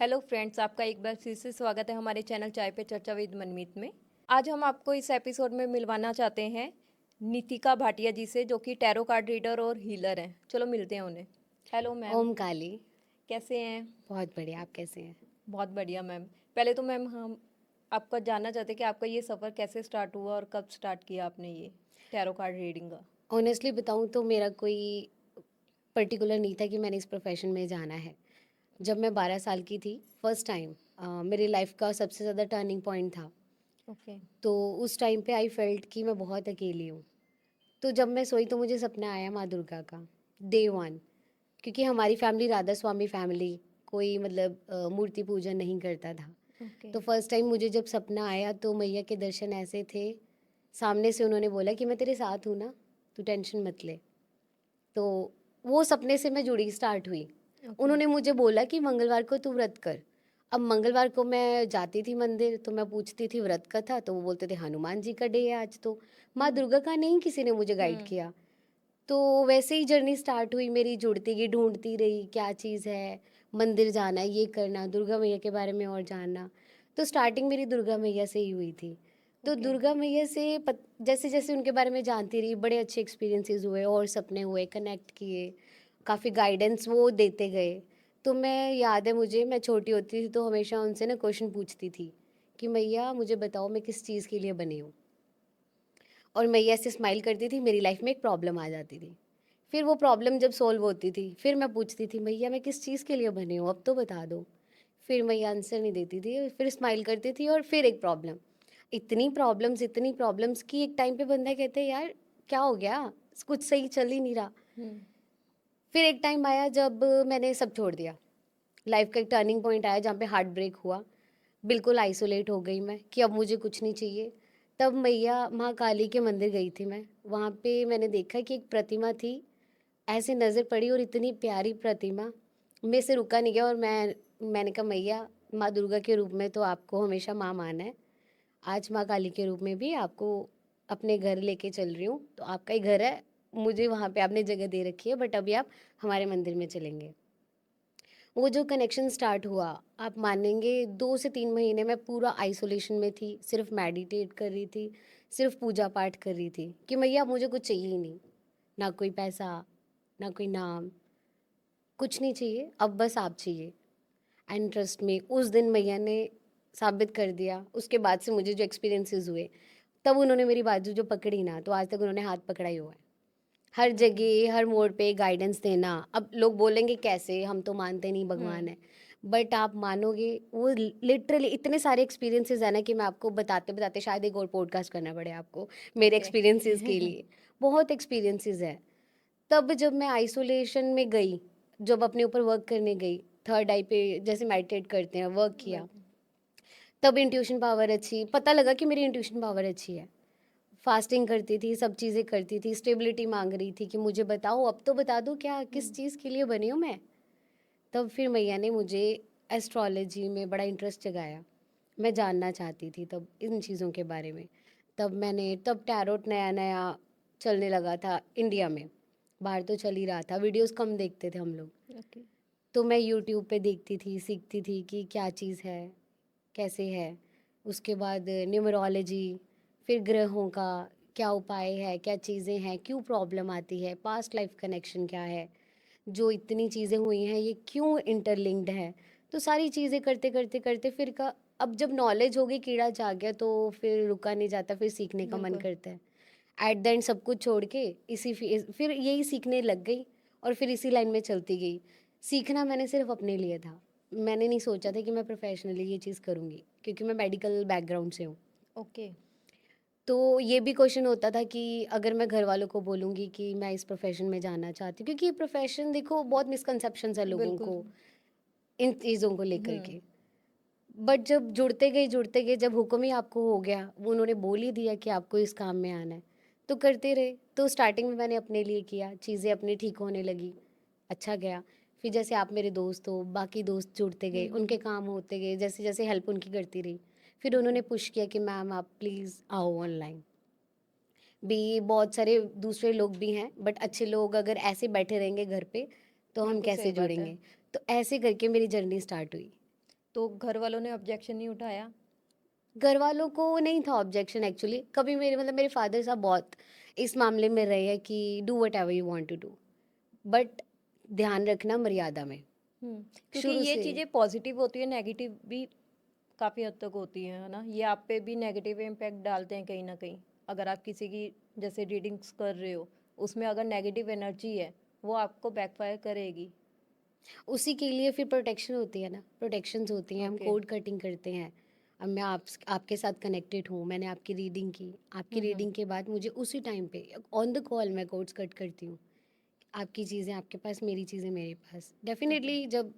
Hello friends, आपका एक बार फिर से स्वागत है हमारे चैनल चाय पे चर्चा विद मनमीत में। आज हम आपको इस एपिसोड में मिलवाना चाहते हैं नितिका भाटिया जी से, जो कि टैरो कार्ड रीडर और हीलर हैं। चलो मिलते हैं उन्हें। हेलो मैम, ओम काली। कैसे हैं? बहुत बढ़िया, आप कैसे हैं? बहुत बढ़िया मैम। पहले तो मैम हम आपका जानना चाहते हैं कि आपका ये सफ़र कैसे स्टार्ट हुआ और कब स्टार्ट किया आपने ये टैरो कार्ड रीडिंग का। ऑनेस्टली बताऊं तो मेरा कोई पर्टिकुलर नहीं था कि मैंने इस प्रोफेशन में जाना है। जब मैं 12 साल की थी, फर्स्ट टाइम मेरी लाइफ का सबसे ज़्यादा टर्निंग पॉइंट था। ओके। तो उस टाइम पे आई फेल्ट कि मैं बहुत अकेली हूँ। तो जब मैं सोई तो मुझे सपना आया माँ दुर्गा का, डे वन। क्योंकि हमारी फैमिली राधा स्वामी फैमिली, कोई मतलब मूर्ति पूजन नहीं करता था। ओके। तो फर्स्ट टाइम मुझे जब सपना आया तो मैया के दर्शन ऐसे थे, सामने से उन्होंने बोला कि मैं तेरे साथ हूँ ना, तू टेंशन मत ले। तो वो सपने से मैं जुड़ी स्टार्ट हुई। ओके। उन्होंने मुझे बोला कि मंगलवार को तू व्रत कर। अब मंगलवार को मैं जाती थी मंदिर तो मैं पूछती थी व्रत का था, तो वो बोलते थे हनुमान जी का डे है आज तो। माँ हम्म। दुर्गा का नहीं किसी ने मुझे गाइड हम्म। किया। तो वैसे ही जर्नी स्टार्ट हुई मेरी, जुड़ती गई, ढूंढती रही क्या चीज़ है, मंदिर जाना, ये करना, दुर्गा मैया के बारे में और जानना। तो स्टार्टिंग मेरी दुर्गा मैया से ही हुई थी। तो ओके। दुर्गा मैया से जैसे जैसे उनके बारे में जानती रही, बड़े अच्छे एक्सपीरियंसेस हुए और सपने हुए, कनेक्ट किए, काफ़ी गाइडेंस वो देते गए। तो मैं याद है मुझे, मैं छोटी होती थी तो हमेशा उनसे ना क्वेश्चन पूछती थी कि मैया मुझे बताओ मैं किस चीज़ के लिए बनी हूँ। और मैया ऐसे स्माइल करती थी, मेरी लाइफ में एक प्रॉब्लम आ जाती थी। फिर वो प्रॉब्लम जब सॉल्व होती थी फिर मैं पूछती थी मैया मैं किस चीज़ के लिए बनी हूँ, अब तो बता दो। फिर मैया आंसर नहीं देती थी, फिर स्माइल करती थी और फिर एक प्रॉब्लम। इतनी प्रॉब्लम्स कि एक टाइम पे बंदा कहते यार क्या हो गया, कुछ सही चल ही नहीं रहा। हम्म। फिर एक टाइम आया जब मैंने सब छोड़ दिया। लाइफ का एक टर्निंग पॉइंट आया जहाँ पे हार्ट ब्रेक हुआ। बिल्कुल आइसोलेट हो गई मैं कि अब मुझे कुछ नहीं चाहिए। तब मैया माँ काली के मंदिर गई थी मैं। वहाँ पे मैंने देखा कि एक प्रतिमा थी, ऐसे नज़र पड़ी और इतनी प्यारी प्रतिमा, मेरे से रुका नहीं गया। और मैंने कहा मैया माँ दुर्गा के रूप में तो आपको हमेशा माँ माना है, आज माँ काली के रूप में भी आपको अपने घर लेके चल रही हूँ, तो आपका ही घर है, मुझे वहाँ पे आपने जगह दे रखी है, बट अभी आप हमारे मंदिर में चलेंगे। वो जो कनेक्शन स्टार्ट हुआ, आप मानेंगे 2 से 3 महीने मैं पूरा आइसोलेशन में थी, सिर्फ मेडिटेट कर रही थी, सिर्फ पूजा पाठ कर रही थी कि मैया मुझे कुछ चाहिए ही नहीं, ना कोई पैसा, ना कोई नाम, कुछ नहीं चाहिए, अब बस आप चाहिए। एंड ट्रस्ट में उस दिन मैया ने साबित कर दिया। उसके बाद से मुझे जो एक्सपीरियंसेस हुए, तब उन्होंने मेरी बाजू जो पकड़ी ना, तो आज तक उन्होंने हाथ पकड़ा ही हुआ है। हर ओके। जगह हर मोड़ पे गाइडेंस देना। अब लोग बोलेंगे कैसे, हम तो मानते नहीं भगवान हम्म। है, बट आप मानोगे वो लिटरली इतने सारे एक्सपीरियंसेस है ना कि मैं आपको बताते बताते शायद एक और पॉडकास्ट करना पड़े आपको मेरे ओके। एक्सपीरियंसेस के लिए। बहुत एक्सपीरियंसेस है। तब जब मैं आइसोलेशन में गई, जब अपने ऊपर वर्क करने गई, थर्ड आई पे जैसे मेडिटेट करते हैं, वर्क किया, तब इंट्यूशन पावर अच्छी, पता लगा कि मेरी इंट्यूशन पावर अच्छी है। फास्टिंग करती थी, सब चीज़ें करती थी, स्टेबिलिटी मांग रही थी कि मुझे बताओ, अब तो बता दो क्या किस हम्म। चीज़ के लिए बनी हूँ मैं। तब फिर मैया ने मुझे एस्ट्रोलॉजी में बड़ा इंटरेस्ट जगाया। मैं जानना चाहती थी तब इन चीज़ों के बारे में। तब टैरोट नया नया चलने लगा था इंडिया में, बाहर तो चल ही रहा था, वीडियोस कम देखते थे हम लोग। ओके। तो मैं यूट्यूब पे देखती थी, सीखती थी कि क्या चीज़ है, कैसे है। उसके बाद न्यूमरोलॉजी, फिर ग्रहों का क्या उपाय है, क्या चीज़ें हैं, क्यों प्रॉब्लम आती है, पास्ट लाइफ कनेक्शन क्या है, जो इतनी चीज़ें हुई हैं ये क्यों इंटरलिंक्ड है। तो सारी चीज़ें करते करते करते फिर का, अब जब नॉलेज हो गई, कीड़ा जाग गया, तो फिर रुका नहीं जाता, फिर सीखने का मन बिल्कुल। करता है। एट द एंड सब कुछ छोड़ के फिर यही सीखने लग गई और फिर इसी लाइन में चलती गई। सीखना मैंने सिर्फ अपने लिए था, मैंने नहीं सोचा था कि मैं प्रोफेशनली ये चीज़ करूँगी, क्योंकि मैं मेडिकल बैकग्राउंड से हूँ। ओके। तो ये भी क्वेश्चन होता था कि अगर मैं घर वालों को बोलूँगी कि मैं इस प्रोफेशन में जाना चाहती हूँ, क्योंकि ये प्रोफेशन देखो बहुत मिसकंसेप्शंस है लोगों बिल्कुल। को इन चीज़ों को लेकर हम्म। के। बट जब जुड़ते गए, जब हुक्म ही आपको हो गया, वो उन्होंने बोल ही दिया कि आपको इस काम में आना है, तो करते रहे। तो स्टार्टिंग में मैंने अपने लिए किया, चीज़ें अपनी ठीक होने लगी, अच्छा गया। फिर जैसे आप मेरे दोस्त हो, बाकी दोस्त जुड़ते गए, उनके काम होते गए, जैसे जैसे हेल्प उनकी करती रही। फिर ओके। उन्होंने पुश किया कि मैम आप प्लीज़ आओ ऑनलाइन भी। बहुत सारे दूसरे लोग भी हैं, बट अच्छे लोग अगर ऐसे बैठे रहेंगे घर पे तो हम बिल्कुल कैसे सही बात है। जुड़ेंगे। तो ऐसे करके मेरी जर्नी स्टार्ट हुई। तो घर वालों ने ऑब्जेक्शन नहीं उठाया? घर वालों को नहीं था ऑब्जेक्शन एक्चुअली, कभी मेरे मतलब मेरे फादर साहब बहुत इस मामले में रहे हैं कि do whatever you want to do, but ध्यान रखना मर्यादा में, क्योंकि शुरू ये से। चीज़ें पॉजिटिव होती है, नेगेटिव भी काफ़ी हद तक होती है ना? ये आप पे भी नेगेटिव इम्पैक्ट डालते हैं कहीं न कहीं। अगर आप किसी की जैसे रीडिंग्स कर रहे हो, उसमें अगर नेगेटिव एनर्जी है, वो आपको बैकफायर करेगी। उसी के लिए फिर प्रोटेक्शन होती है ना, प्रोटेक्शंस होती हैं, हम ओके। कोड कटिंग करते हैं। अब मैं आपके साथ कनेक्टेड हूँ, मैंने आपकी रीडिंग की, आपकी हुँ, हुँ। रीडिंग के बाद मुझे उसी टाइम पे ऑन द कॉल मैं कोड्स कट करती हूँ। आपकी चीज़ें आपके पास, मेरी चीज़ें मेरे पास। ओके। डेफ़िनेटली जब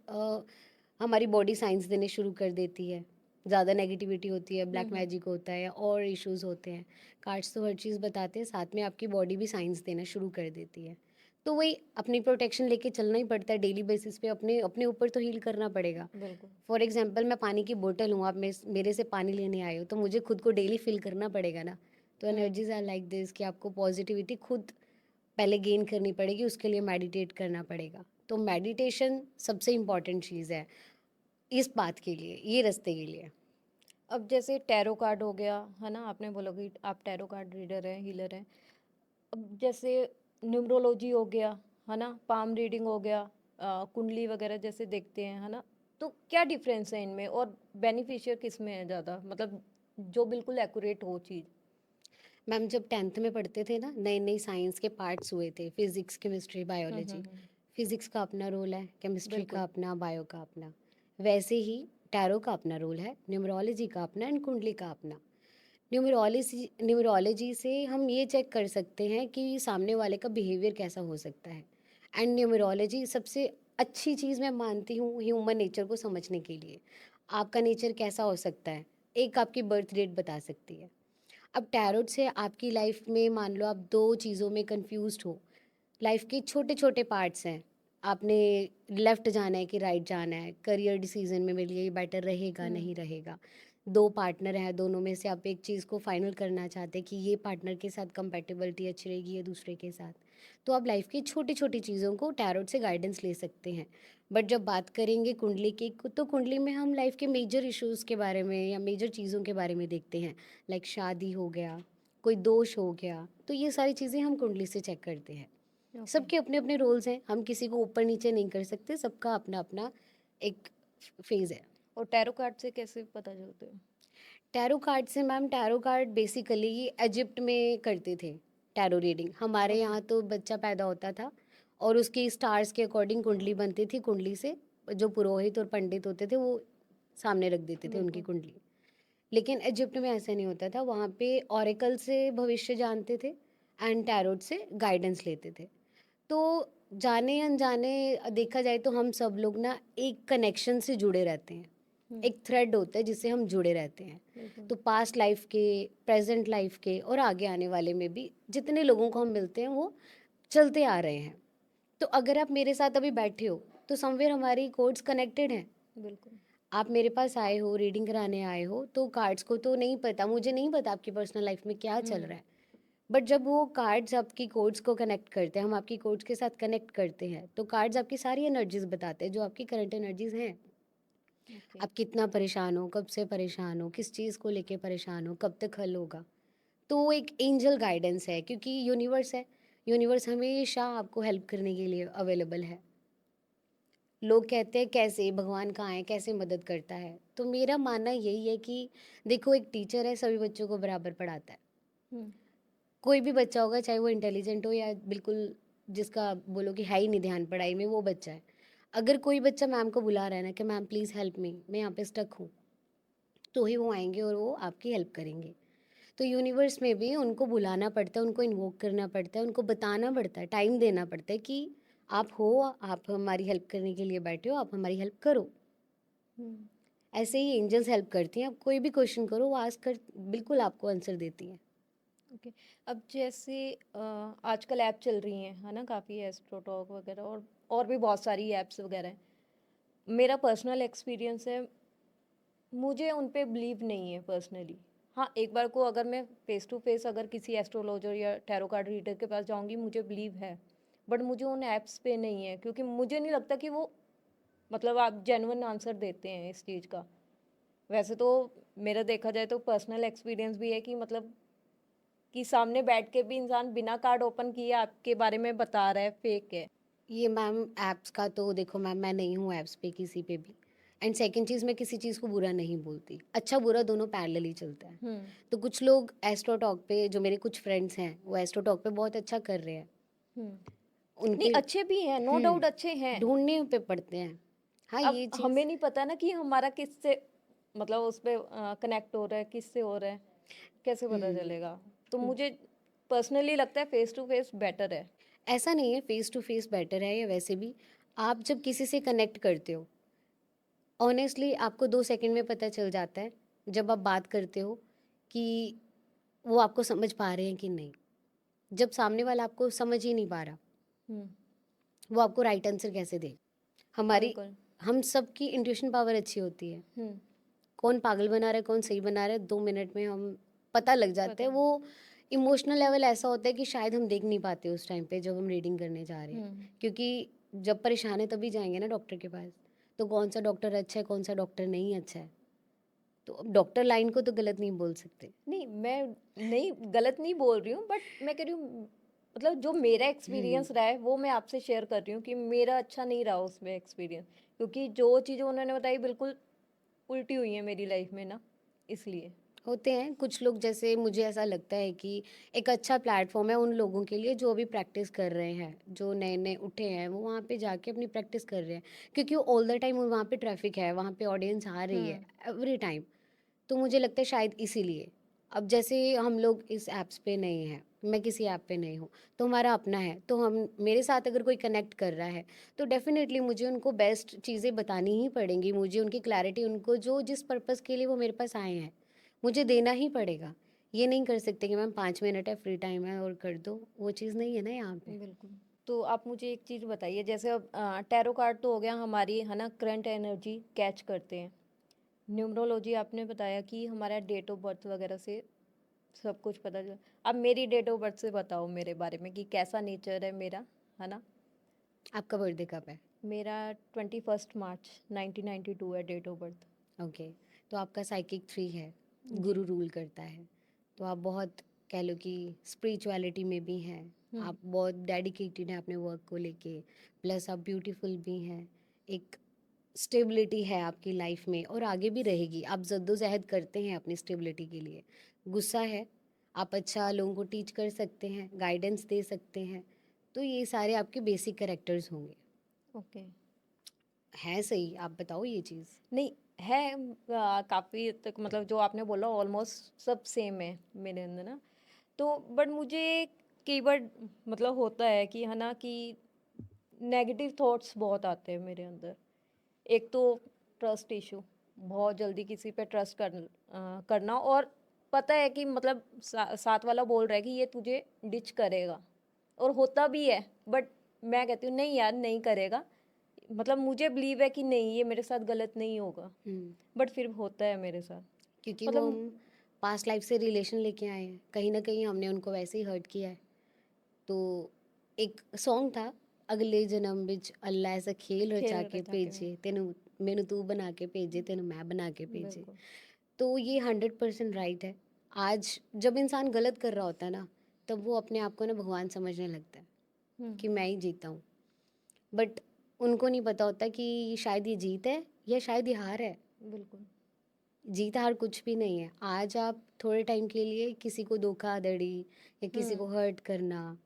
हमारी बॉडी साइंस देने शुरू कर देती है, ज़्यादा नेगेटिविटी होती है, हुँ, ब्लैक हुँ। मैजिक होता है और इश्यूज़ होते हैं। कार्ड्स तो हर चीज़ बताते हैं, साथ में आपकी बॉडी भी साइंस देना शुरू कर देती है। तो वही अपनी प्रोटेक्शन लेके चलना ही पड़ता है डेली बेसिस पे, अपने अपने ऊपर तो हील करना पड़ेगा। बिल्कुल। फॉर एग्ज़ाम्पल मैं पानी की बोतल हूँ, आप मेरे से पानी लेने आए हो, तो मुझे खुद को डेली फ़िल करना पड़ेगा ना। तो हुँ। एनर्जीज़ आर लाइक दिस कि आपको पॉजिटिविटी खुद पहले गेन करनी पड़ेगी, उसके लिए मेडिटेट करना पड़ेगा। तो मेडिटेशन सबसे इम्पोर्टेंट चीज़ है इस बात के लिए, ये रास्ते के लिए। अब जैसे टैरो कार्ड हो गया, है ना? आपने बोला कि आप टैरो कार्ड रीडर हैं, हीलर हैं। अब जैसे न्यूमरोलॉजी हो गया, है ना? पाम रीडिंग हो गया, कुंडली वगैरह जैसे देखते हैं, है ना? तो क्या डिफरेंस है इनमें और बेनिफिशियल किस में है ज़्यादा? मतलब जो बिल्कुल एक्यूरेट हो चीज़। मैम जब 10th में पढ़ते थे ना, नए-नए साइंस के पार्ट्स हुए थे, फिज़िक्स, केमिस्ट्री, हुँ, हुँ, बायोलॉजी। हुँ। फिज़िक्स का अपना रोल है, केमिस्ट्री का बिल्कुल। अपना, बायो का अपना। वैसे ही टैरो का अपना रोल है, न्यूमरोलॉजी का अपना एंड कुंडली का अपना। न्यूमरोलॉजी से हम ये चेक कर सकते हैं कि सामने वाले का बिहेवियर कैसा हो सकता है, एंड न्यूमरोलॉजी सबसे अच्छी चीज़ मैं मानती हूँ ह्यूमन नेचर को समझने के लिए। आपका नेचर कैसा हो सकता है, एक आपकी बर्थ डेट बता सकती है। अब टैरोट से आपकी लाइफ में मान लो आप दो चीज़ों में कंफ्यूज्ड हो, लाइफ के छोटे छोटे पार्ट्स हैं, आपने लेफ्ट जाना है कि राइट जाना है, करियर डिसीजन में मेरे लिए ये बेटर रहेगा हुँ। नहीं रहेगा, दो पार्टनर हैं, दोनों में से आप एक चीज़ को फाइनल करना चाहते हैं कि ये पार्टनर के साथ कंपेटेबिलिटी अच्छी रहेगी या दूसरे के साथ। तो आप लाइफ की छोटी छोटी चीज़ों को टैरोट से गाइडेंस ले सकते हैं। बट जब बात करेंगे कुंडली की, तो कुंडली में हम लाइफ के मेजर इश्यूज़ के बारे में या मेजर चीज़ों के बारे में देखते हैं, लाइक शादी हो गया, कोई दोष हो गया, तो ये सारी चीज़ें हम कुंडली से चेक करते हैं। ओके। सबके अपने अपने रोल्स हैं, हम किसी को ऊपर नीचे नहीं कर सकते, सबका अपना अपना एक फेज़ है। और टैरो कार्ड से कैसे पता चलते हैं? टैरो कार्ड से ma'am, tarot card basically Egypt में करते थे टैरो रीडिंग। हमारे ओके। यहाँ तो बच्चा पैदा होता था और उसकी स्टार्स के अकॉर्डिंग कुंडली बनती थी, कुंडली से जो पुरोहित और पंडित होते थे वो सामने रख देते थे उनकी बिल्कुल। कुंडली। लेकिन इजिप्ट में ऐसा नहीं होता था, वहाँ पे ऑरेकल से भविष्य जानते थे एंड टैरोट से गाइडेंस लेते थे। तो जाने अनजाने देखा जाए तो हम सब लोग ना एक कनेक्शन से जुड़े रहते हैं, हुँ। एक थ्रेड होता है जिससे हम जुड़े रहते हैं। बिल्कुल। तो पास्ट लाइफ के, प्रेजेंट लाइफ के और आगे आने वाले में भी जितने लोगों को हम मिलते हैं वो चलते आ रहे हैं। तो अगर आप मेरे साथ अभी बैठे हो तो समवेयर हमारी कोड्स कनेक्टेड हैं। बिल्कुल। आप मेरे पास आए हो, रीडिंग कराने आए हो, तो कार्ड्स को तो नहीं पता, मुझे नहीं पता आपकी पर्सनल लाइफ में क्या चल हुँ। रहा है। बट जब वो कार्ड्स आपकी कोड्स को कनेक्ट करते हैं, हम आपकी कोड्स के साथ कनेक्ट करते हैं, तो कार्ड्स आपकी सारी एनर्जीज बताते हैं जो आपकी करंट एनर्जीज हैं। ओके। आप कितना परेशान हो, कब से परेशान हो, किस चीज़ को लेके परेशान हो, कब तक हल होगा। तो वो एक एंजल गाइडेंस है, क्योंकि यूनिवर्स है, यूनिवर्स हमेशा आपको हेल्प करने के लिए अवेलेबल है। लोग कहते हैं कैसे भगवान कहाँ है, कैसे मदद करता है, तो मेरा मानना यही है कि देखो, एक टीचर है, सभी बच्चों को बराबर पढ़ाता है। हुँ। कोई भी बच्चा होगा, चाहे वो इंटेलिजेंट हो या बिल्कुल जिसका बोलो कि है ही नहीं ध्यान पढ़ाई में, वो बच्चा है। अगर कोई बच्चा मैम को बुला रहा है ना कि मैम प्लीज़ हेल्प मी, मैं यहाँ पे स्टक हूँ, तो ही वो आएंगे और वो आपकी हेल्प करेंगे। तो यूनिवर्स में भी उनको बुलाना पड़ता है, उनको इन्वोक करना पड़ता है, उनको बताना पड़ता है, टाइम देना पड़ता है कि आप हो, आप हमारी हेल्प करने के लिए बैठे हो, आप हमारी हेल्प करो। हुँ। ऐसे ही एंजल्स हेल्प करती हैं, आप कोई भी क्वेश्चन करो वो आस्क कर बिल्कुल आपको आंसर देती हैं। ओके। अब जैसे आजकल ऐप चल रही हैं, है ना? काफ़ी एस्ट्रोटॉक वगैरह और भी बहुत सारी ऐप्स वगैरह हैं। मेरा पर्सनल एक्सपीरियंस है, मुझे उन पे बिलीव नहीं है पर्सनली। हाँ, एक बार को अगर मैं फेस टू फेस अगर किसी एस्ट्रोलॉजर या टैरो कार्ड रीडर के पास जाऊँगी, मुझे बिलीव है। बट मुझे उन ऐप्स पे नहीं है, क्योंकि मुझे नहीं लगता कि वो मतलब आप जेन्युइन आंसर देते हैं इस चीज़ का। वैसे तो मेरा देखा जाए तो पर्सनल एक्सपीरियंस भी है कि मतलब कि सामने बैठ के भी इंसान बिना कार्ड ओपन किए आपके बारे में बता रहा है, फेक है। ये मैम ऐप्स का तो देखो मैम, मैं नहीं हूँ ऐप्स पे किसी पे भी। एंड सेकंड चीज़, मैं किसी चीज़ को बुरा नहीं बोलती, अच्छा बुरा दोनों पैरेलल ही चलता है। हुँ। तो कुछ लोग एस्ट्रो टॉक पे, जो मेरे कुछ फ्रेंड्स हैं वो एस्ट्रो टॉक पे बहुत अच्छा कर रहे हैं, हुँ। नहीं, उनके अच्छे भी हैं, नो डाउट अच्छे हैं। ढूंढने पे पड़ते हैं। हाँ अब ये हमें चीज़ नहीं पता ना कि हमारा किससे मतलब उस पे कनेक्ट हो रहा है, किससे हो रहा है, कैसे पता चलेगा? तो मुझे पर्सनली लगता है फेस टू फेस बेटर है। ऐसा नहीं है फेस टू फेस बेटर है या वैसे भी, आप जब किसी से कनेक्ट करते हो ऑनेस्टली आपको 2 सेकंड में पता चल जाता है, जब आप बात करते हो, कि वो आपको समझ पा रहे हैं कि नहीं। जब सामने वाला आपको समझ ही नहीं पा रहा, हुँ, वो आपको राइट आंसर कैसे दे। हमारी बिल्कुल। हम सबकी इंट्यूशन पावर अच्छी होती है। हुँ, कौन पागल बना रहा है कौन सही बना रहा है 2 मिनट में हम पता लग जाते पता हैं। है। वो इमोशनल लेवल ऐसा होता है कि शायद हम देख नहीं पाते उस टाइम पे जब हम रीडिंग करने जा रहे हैं, हुँ, क्योंकि जब परेशान है तभी जाएंगे ना डॉक्टर के पास। तो कौन सा डॉक्टर अच्छा है कौन सा डॉक्टर नहीं अच्छा है, तो अब डॉक्टर लाइन को तो गलत नहीं बोल सकते। नहीं मैं नहीं गलत नहीं बोल रही हूँ बट मैं कह रही हूँ मतलब जो मेरा एक्सपीरियंस रहा है वो मैं आपसे शेयर कर रही हूँ कि मेरा अच्छा नहीं रहा उसमें एक्सपीरियंस क्योंकि जो चीज़ें उन्होंने बताई बिल्कुल उल्टी हुई है मेरी लाइफ में ना इसलिए। होते हैं कुछ लोग, जैसे मुझे ऐसा लगता है कि एक अच्छा प्लेटफॉर्म है उन लोगों के लिए जो अभी प्रैक्टिस कर रहे हैं, जो नए नए उठे हैं वो वहाँ पे जाके अपनी प्रैक्टिस कर रहे हैं, क्योंकि ऑल द टाइम वहाँ पे ट्रैफिक है, वहाँ पे ऑडियंस आ रही है हम्म। Every time. तो मुझे लगता है शायद इसीलिए। अब जैसे हम लोग इस ऐप्स पे नहीं हैं, मैं किसी ऐप पे नहीं हूँ, तो हमारा अपना है, तो हम मेरे साथ अगर कोई कनेक्ट कर रहा है तो डेफिनेटली मुझे उनको बेस्ट चीज़ें बतानी ही पड़ेंगी, मुझे उनकी क्लैरिटी, उनको जो जिस पर्पज़ के लिए वो मेरे पास आए हैं मुझे देना ही पड़ेगा। ये नहीं कर सकते कि मैम 5 मिनट है फ्री टाइम है और कर दो, वो चीज़ नहीं है ना यहाँ पे। बिल्कुल। तो आप मुझे एक चीज़ बताइए जैसे अब टैरो कार्ड तो हो गया हमारी है ना करंट एनर्जी कैच करते हैं। न्यूमरोलॉजी आपने बताया कि हमारा डेट ऑफ बर्थ वगैरह से सब कुछ पता चल। अब मेरी डेट ऑफ बर्थ से बताओ मेरे बारे में कि कैसा नेचर है मेरा, है ना? आपका बर्थडे कब है? मेरा 21 मार्च 1992 है डेट ऑफ बर्थ। ओके, तो आपका साइकिक 3 है, जी। गुरु रूल करता है। तो आप बहुत, कह लो कि स्पिरिचुअलिटी में भी हैं, हम्म। आप बहुत डेडिकेटेड हैं अपने वर्क को लेके, प्लस आप ब्यूटीफुल भी हैं, एक स्टेबिलिटी है आपकी लाइफ में और आगे भी रहेगी। आप जद्दोजहद करते हैं अपनी स्टेबिलिटी के लिए, गुस्सा है, आप अच्छा लोगों को टीच कर सकते हैं, गाइडेंस दे सकते हैं। तो ये सारे आपके बेसिक कैरेक्टर्स होंगे। ओके। है सही, आप बताओ ये चीज़। नहीं है काफ़ी हद तक मतलब जो आपने बोला ऑलमोस्ट सब सेम है मेरे अंदर ना। तो बट मुझे कई बार मतलब होता है कि है ना कि नेगेटिव थॉट्स बहुत आते हैं मेरे अंदर। एक तो ट्रस्ट इशू, बहुत जल्दी किसी पे ट्रस्ट करना और पता है कि मतलब साथ वाला बोल रहा है कि ये तुझे डिच करेगा और होता भी है बट मैं कहती हूँ नहीं यार नहीं करेगा। मतलब मुझे बिलीव है कि नहीं ये मेरे साथ गलत नहीं होगा हम्म, बट फिर होता है मेरे साथ। क्योंकि वो मतलब हम पास्ट लाइफ से रिलेशन लेके आए हैं, कहीं ना कहीं हमने उनको वैसे ही हर्ट किया है। तो एक सॉन्ग था, अगले जन्म बिच अल्लाह ऐसा खेल खेल रचा के रचा के मैं भेजे तेनू, मैनू तू बना के भेजे तेनू मैं बना के भेजे। बिल्कुल। तो ये 100% राइट है। आज जब इंसान गलत कर रहा होता है ना, तब वो अपने आप को ना भगवान समझने लगता है हम्म। कि मैं ही जीता हूँ। बट उनको नहीं पता होता कि शायद ये जीत है या शायद ये हार है। बिल्कुल। जीत हार कुछ भी नहीं है। आज आप थोड़े टाइम के लिए किसी को धोखाधड़ी या किसी को हम्म। हर्ट करना,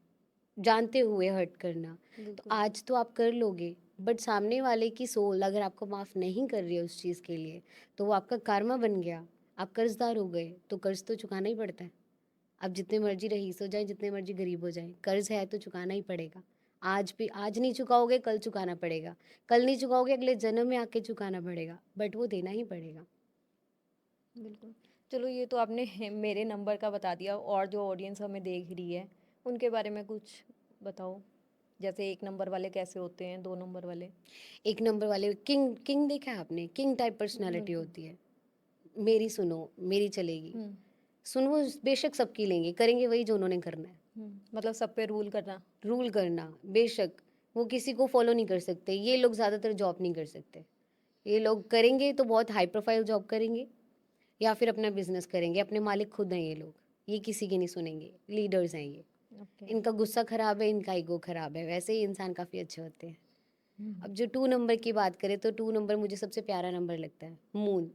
जानते हुए हर्ट करना, तो बिल्कुल। आज तो आप कर लोगे, बट सामने वाले की सोल अगर आपको माफ़ नहीं कर रही है उस चीज़ के लिए, तो वो आपका कर्मा बन गया, आप कर्जदार हो गए, तो कर्ज तो चुकाना ही पड़ता है। आप जितने मर्जी रईस हो जाए, जितने मर्जी गरीब हो जाए, कर्ज है तो चुकाना ही पड़ेगा। आज भी, आज नहीं चुकाओगे कल चुकाना पड़ेगा, कल नहीं चुकाओगे अगले जन्म में आके चुकाना पड़ेगा, बट वो देना ही पड़ेगा। बिल्कुल। चलो ये तो आपने मेरे नंबर का बता दिया और जो ऑडियंस हमें देख रही है उनके बारे में कुछ बताओ। जैसे 1 नंबर वाले कैसे होते हैं, 2 नंबर वाले। 1 नंबर वाले किंग, किंग देखा है आपने, किंग टाइप पर्सनालिटी बिल्कुल। होती है। मेरी सुनो, मेरी चलेगी, हम्म। सुनो बेशक सबकी लेंगे, करेंगे वही जो उन्होंने करना है। मतलब सब पे रूल करना। रूल करना बेशक, वो किसी को फॉलो नहीं कर सकते, ये लोग ज़्यादातर जॉब नहीं कर सकते। ये लोग करेंगे तो बहुत हाई प्रोफाइल जॉब करेंगे या फिर अपना बिजनेस करेंगे, अपने मालिक खुद हैं ये लोग, ये किसी की नहीं सुनेंगे, लीडर्स हैं ये। ओके। इनका गुस्सा खराब है, इनका ईगो खराब है, वैसे ही इंसान काफ़ी अच्छे होते हैं। अब जो 2 नंबर की बात करें तो 2 नंबर मुझे सबसे प्यारा नंबर लगता है, मून।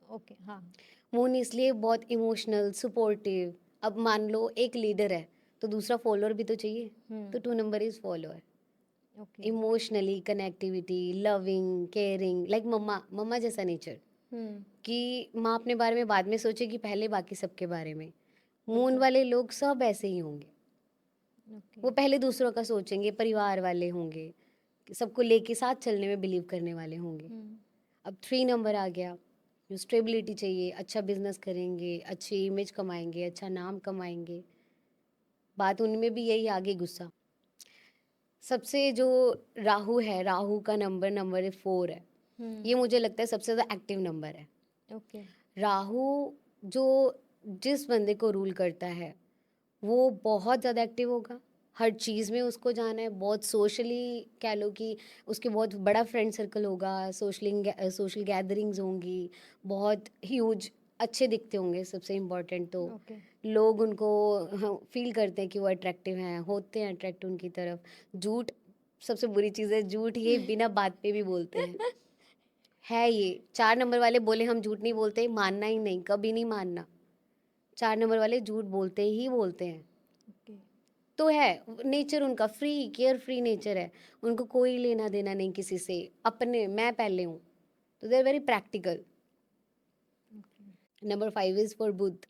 ओके। हाँ। मून इसलिए बहुत इमोशनल, सपोर्टिव। अब मान लो एक लीडर है तो दूसरा फॉलोअर भी तो चाहिए, तो 2 number is follower. Okay. Emotionally connectivity, loving, caring, like mamma, mamma जैसा नेचर, कि माँ अपने बारे में बाद में सोचेगी, पहले बाकी सबके बारे में। मून बिल्कुल। वाले लोग सब ऐसे ही होंगे, ओके। वो पहले दूसरों का सोचेंगे, परिवार वाले होंगे, सबको लेके साथ चलने में बिलीव करने वाले होंगे। अब 3 नंबर आ गया, जो स्टेबिलिटी चाहिए, अच्छा बिजनेस करेंगे, अच्छी इमेज कमाएंगे, अच्छा नाम कमाएंगे। बात उनमें भी यही, आगे गुस्सा। सबसे जो राहु है, राहु का नंबर 4 है। ये मुझे लगता है सबसे ज़्यादा एक्टिव नंबर है। ओके। राहु जो जिस बंदे को रूल करता है वो बहुत ज़्यादा एक्टिव होगा, हर चीज़ में उसको जाना है, बहुत सोशली कह लो कि उसके बहुत बड़ा फ्रेंड सर्कल होगा, सोशल गैदरिंग्स होंगी, बहुत ह्यूज, अच्छे दिखते होंगे, सबसे इम्पोर्टेंट तो ओके। लोग उनको फील करते हैं कि वो अट्रैक्टिव हैं, होते हैं अट्रैक्ट उनकी तरफ। झूठ सबसे बुरी चीज़ है, झूठ ये बिना बात पे भी बोलते हैं, है ये। 4 नंबर वाले बोले हम झूठ नहीं बोलते, मानना ही नहीं, कभी नहीं मानना। 4 नंबर वाले झूठ बोलते ही बोलते हैं। ओके। तो है नेचर उनका, फ्री केयर फ्री नेचर है, उनको कोई लेना देना नहीं किसी से, अपने मैं पहले हूँ, तो they are very practical. Number 5 is for Budh.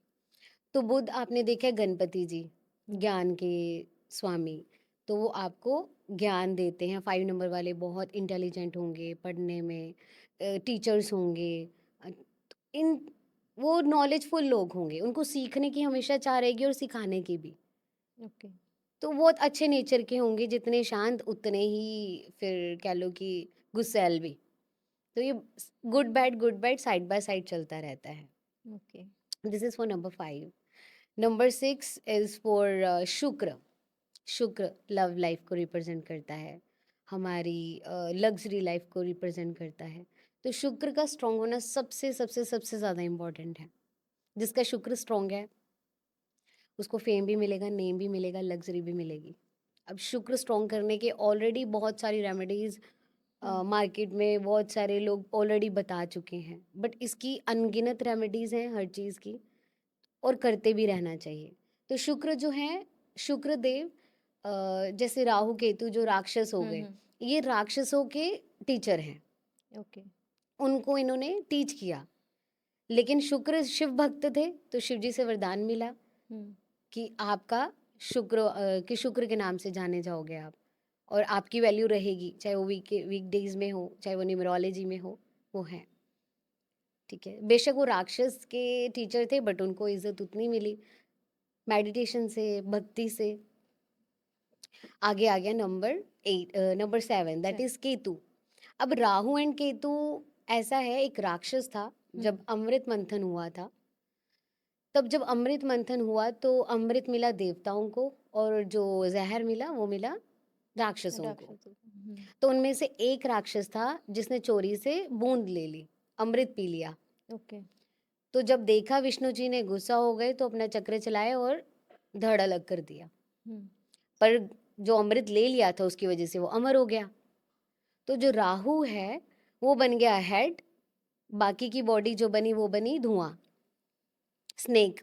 तो बुध आपने देखा है गणपति जी, ज्ञान के स्वामी, तो वो आपको ज्ञान देते हैं। 5 नंबर वाले बहुत इंटेलिजेंट होंगे पढ़ने में, टीचर्स होंगे, इन वो नॉलेजफुल लोग होंगे, उनको सीखने की हमेशा चाह रहेगी और सिखाने की भी। ओके। तो बहुत अच्छे नेचर के होंगे, जितने शांत उतने ही फिर कह लो कि गुस्सैल भी। तो ये good bad side by side चलता रहता है। Okay. This is for number 5। Number 6 is for शुक्र। शुक्र लव लाइफ को रिप्रेजेंट करता है, हमारी लग्जरी लाइफ को रिप्रेजेंट करता है। तो शुक्र का स्ट्रॉन्ग होना सबसे सबसे सबसे ज़्यादा इम्पोर्टेंट है। जिसका शुक्र स्ट्रॉन्ग है उसको फेम भी मिलेगा, नेम भी मिलेगा, लग्जरी भी मिलेगी। अब शुक्र स्ट्रॉन्ग करने के ऑलरेडी बहुत सारी रेमेडीज मार्केट में बहुत सारे लोग ऑलरेडी बता चुके हैं, बट इसकी अनगिनत रेमेडीज हैं हर चीज़ की, और करते भी रहना चाहिए। तो शुक्र जो है, शुक्र देव, जैसे राहु केतु जो राक्षस हो गए, ये राक्षसों के टीचर हैं, ओके। उनको इन्होंने टीच किया। लेकिन शुक्र शिव भक्त थे तो शिव जी से वरदान मिला कि आपका शुक्र, कि शुक्र के नाम से जाने जाओगे आप, और आपकी वैल्यू रहेगी, चाहे वो वीक डेज में हो, चाहे वो न्यूमरोलॉजी में हो, वो है। ठीक है, बेशक वो राक्षस के टीचर थे बट उनको इज्जत उतनी मिली मेडिटेशन से, भक्ति से। आगे आ गया नंबर 7, दैट इज केतु। अब राहु एंड केतु ऐसा है, एक राक्षस था जब अमृत मंथन हुआ था, तब जब अमृत मंथन हुआ तो अमृत मिला देवताओं को और जो जहर मिला वो मिला राक्षसों को। तो उनमें से एक राक्षस था जिसने चोरी से बूंद ले ली, अमृत पी लिया। ओके। तो जब देखा विष्णु जी ने, गुस्सा हो गए तो अपना चक्र चलाए और धड़ अलग कर दिया। पर जो अमृत ले लिया था उसकी वजह से वो अमर हो गया। तो जो राहु है वो बन गया हेड, बाकी की बॉडी जो बनी वो बनी धुआं, स्नेक।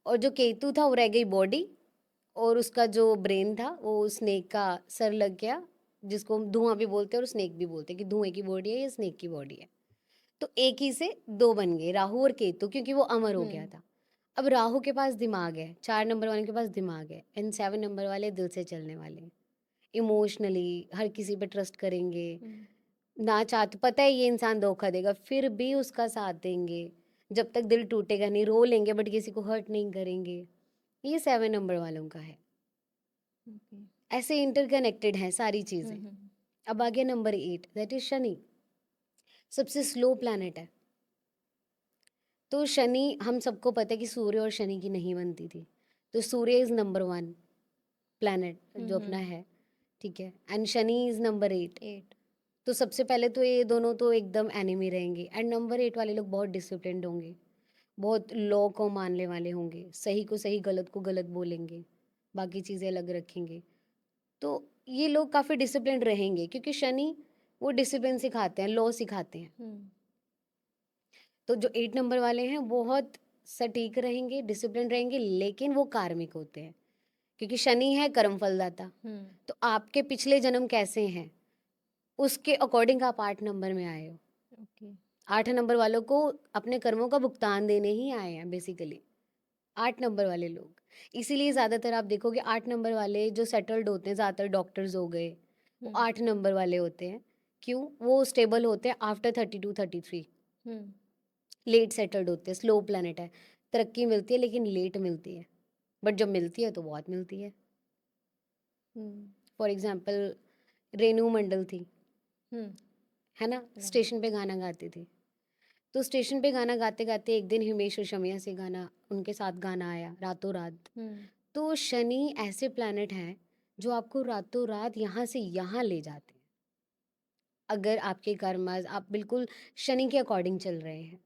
और जो केतु था वो रह गई बॉडी, और उसका जो ब्रेन था वो स्नेक का सर लग गया, जिसको हम धुआं भी बोलते हैं और स्नेक भी बोलते हैं, कि धुएं की बॉडी है या स्नेक की बॉडी है। तो एक ही से दो बन गए, राहु और केतु, क्योंकि वो अमर हो गया था। अब राहु के पास दिमाग है, 4 नंबर वाले के पास दिमाग है, एंड 7 नंबर वाले दिल से चलने वाले, इमोशनली हर किसी पे ट्रस्ट करेंगे, ना चाहते, पता है ये इंसान धोखा देगा फिर भी उसका साथ देंगे, जब तक दिल टूटेगा नहीं, रो लेंगे बट किसी को हर्ट नहीं करेंगे। ये 7 नंबर वालों का है। ऐसे इंटरकनेक्टेड हैं सारी चीज़ें। अब आ गया नंबर 8, दैट इज शनि। सबसे स्लो प्लैनेट है। तो शनि, हम सबको पता है कि सूर्य और शनि की नहीं बनती थी, तो सूर्य इज नंबर 1 प्लैनेट जो अपना है। ठीक है, एंड शनि इज नंबर 8। 8। तो सबसे पहले तो ये दोनों तो एकदम एनिमी रहेंगे। एंड नंबर 8 वाले लोग बहुत डिसिप्लिन्ड होंगे, बहुत लॉ को मानने वाले होंगे, सही को सही गलत को गलत बोलेंगे, बाकी चीज़ें अलग रखेंगे। तो ये लोग काफ़ी डिसिप्लिन्ड रहेंगे क्योंकि शनि वो डिसिप्लिन सिखाते हैं, लॉ सिखाते हैं। तो जो 8 नंबर वाले हैं बहुत सटीक रहेंगे, डिसिप्लिन रहेंगे, लेकिन वो कार्मिक होते हैं क्योंकि शनि है कर्म फलदाता। तो आपके पिछले जन्म कैसे हैं उसके अकॉर्डिंग आप 8 नंबर में आए हो। ओके। 8 नंबर वालों को अपने कर्मों का भुगतान देने ही आए हैं बेसिकली 8 नंबर वाले लोग। इसीलिए ज़्यादातर आप देखोगे 8 नंबर वाले जो सेटल्ड होते हैं, ज़्यादातर डॉक्टर्स हो गए, वो 8 नंबर वाले होते हैं। क्यों? वो स्टेबल होते हैं आफ्टर 32 33, लेट सेटल्ड होते हैं, स्लो प्लैनेट है, तरक्की मिलती है लेकिन लेट मिलती है, बट जब मिलती है तो बहुत मिलती है। फॉर एग्जाम्पल रेणु मंडल थी, है ना, स्टेशन पे गाना गाती थी। तो स्टेशन पे गाना गाते गाते एक दिन हिमेश रेशमिया से गाना उनके साथ गाना आया रातों रात। तो शनि ऐसे प्लैनेट हैं जो आपको रातों रात यहाँ से यहाँ ले जाते हैं अगर आपके कर्मज आप बिल्कुल शनि के अकॉर्डिंग चल रहे हैं।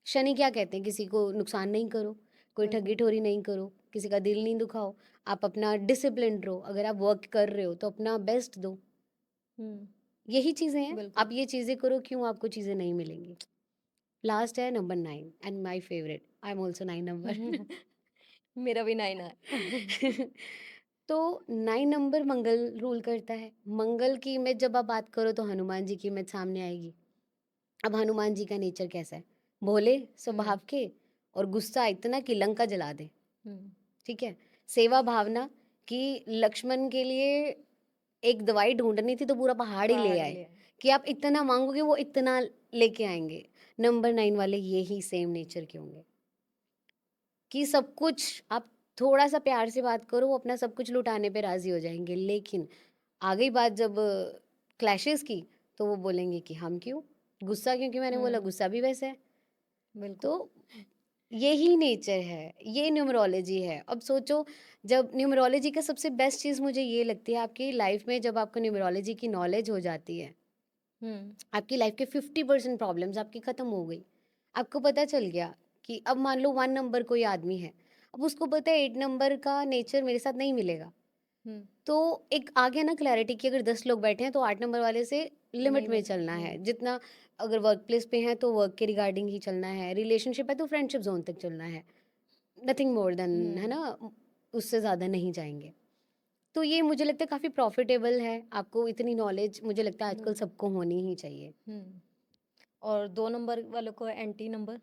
शनि क्या कहते हैं? किसी को नुकसान नहीं करो, कोई ठगी ठोरी नहीं करो, किसी का दिल नहीं दुखाओ, आप अपना डिसिप्लिन रहो, अगर आप वर्क कर रहे हो तो अपना बेस्ट दो। यही चीज़ें हैं, बिल्कुल। आप ये चीज़ें करो, क्यों आपको चीज़ें नहीं मिलेंगी। लास्ट है number 9 and my favourite, I am also 9 number. मेरा भी 9 है। तो 9 नंबर मंगल रूल करता है। मंगल की इमेज जब आप बात करो तो हनुमान जी की इमेज सामने आएगी। अब हनुमान जी का नेचर कैसा है? भोले स्वभाव के और गुस्सा इतना कि लंका जला दे। ठीक है, सेवा भावना कि लक्ष्मण के लिए एक दवाई ढूंढनी थी तो पूरा पहाड़ ही ले आए कि आप इतना मांगोगे वो इतना लेके आएंगे। नंबर 9 वाले यही सेम नेचर के होंगे कि सब कुछ आप थोड़ा सा प्यार से बात करो वो अपना सब कुछ लुटाने पे राजी हो जाएंगे, लेकिन आ गई बात जब क्लैशेस की तो वो बोलेंगे कि हम क्यों, गुस्सा क्योंकि मैंने बोला गुस्सा भी वैसे है। बिल्कुल। तो यही नेचर है, ये न्यूमरोलॉजी है। अब सोचो, जब न्यूमरोलॉजी का सबसे बेस्ट चीज़ मुझे ये लगती है आपकी लाइफ में, जब आपको न्यूमरोलॉजी की नॉलेज हो जाती है, आपकी लाइफ के 50% प्रॉब्लम्स आपकी ख़त्म हो गई। आपको पता चल गया कि अब मान लो 1 नंबर कोई आदमी है, अब उसको पता है 8 नंबर का नेचर मेरे साथ नहीं मिलेगा। तो एक आ गया ना क्लैरिटी कि अगर 10 लोग बैठे हैं तो 8 नंबर वाले से लिमिट में चलना है। जितना अगर वर्क प्लेस पे हैं तो वर्क के रिगार्डिंग ही चलना है, रिलेशनशिप है तो फ्रेंडशिप जोन तक चलना है, नथिंग मोर देन, है ना, उससे ज़्यादा नहीं जाएंगे। तो ये मुझे लगता है काफ़ी प्रॉफिटेबल है। आपको इतनी नॉलेज मुझे लगता है आजकल सबको होनी ही चाहिए। और 2 नंबर वालों को एंटी नंबर?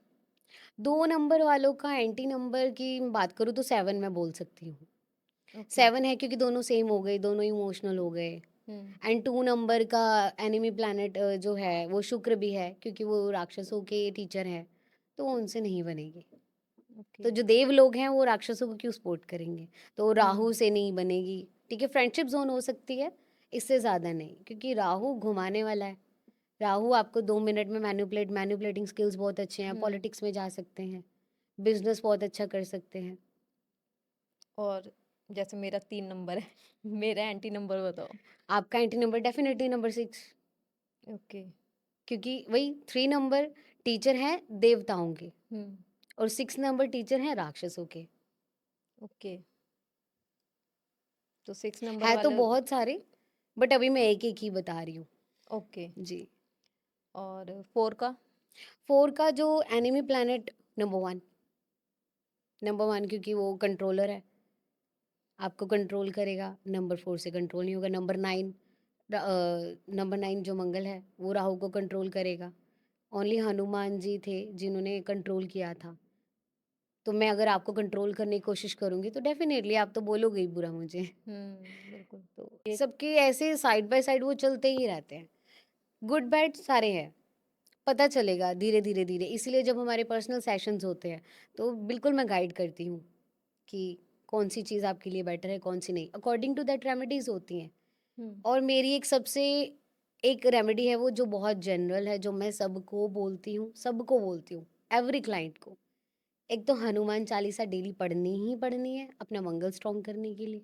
2 नंबर वालों का एंटी नंबर की बात करूँ तो 7 मैं बोल सकती हूँ। 7 है क्योंकि दोनों सेम हो गए, दोनों इमोशनल हो गए। एंड 2 नंबर का एनिमी प्लैनेट जो है वो शुक्र भी है क्योंकि वो राक्षसों के टीचर हैं, तो वो उनसे नहीं बनेगी। तो जो देव लोग हैं वो राक्षसों को क्यों सपोर्ट करेंगे, तो राहु से नहीं बनेगी। ठीक है, फ्रेंडशिप जोन हो सकती है, इससे ज़्यादा नहीं, क्योंकि राहु घुमाने वाला है। राहु आपको 2 मिनट में मैनिपुलेटिंग स्किल्स बहुत अच्छे हैं, पॉलिटिक्स में जा सकते हैं, बिजनेस बहुत अच्छा कर सकते हैं। और जैसे मेरा 3 नंबर है, मेरा एंटी नंबर बताओ। आपका anti number definitely number 6, okay. क्योंकि वही 3 नंबर टीचर हैं देवताओं के और 6 नंबर टीचर हैं राक्षसों के। ओके। तो 6 नंबर है तो वाले। बहुत सारे, बट अभी मैं एक एक ही बता रही हूँ। ओके। जी। और 4 का? 4 का जो एनिमी प्लैनेट नंबर 1 क्योंकि वो कंट्रोलर है, आपको कंट्रोल करेगा। नंबर 4 से कंट्रोल नहीं होगा। नंबर 9 जो मंगल है वो राहु को कंट्रोल करेगा। ओनली हनुमान जी थे जिन्होंने कंट्रोल किया था। तो मैं अगर आपको कंट्रोल करने की कोशिश करूंगी तो डेफिनेटली आप तो बोलोगे ही बुरा मुझे। बिल्कुल। तो सबके ऐसे साइड बाय साइड वो चलते ही रहते हैं, गुड बैड सारे हैं, पता चलेगा धीरे धीरे धीरे। इसलिए जब हमारे पर्सनल सेशंस होते हैं तो बिल्कुल मैं गाइड करती हूँ कि कौन सी चीज़ आपके लिए बेटर है, कौन सी नहीं, अकॉर्डिंग टू दैट रेमेडीज होती हैं। और मेरी एक रेमेडी है वो जो बहुत जनरल है, जो मैं सबको बोलती हूँ एवरी क्लाइंट को। एक तो हनुमान चालीसा डेली पढ़नी ही पढ़नी है अपना मंगल स्ट्रॉन्ग करने के लिए।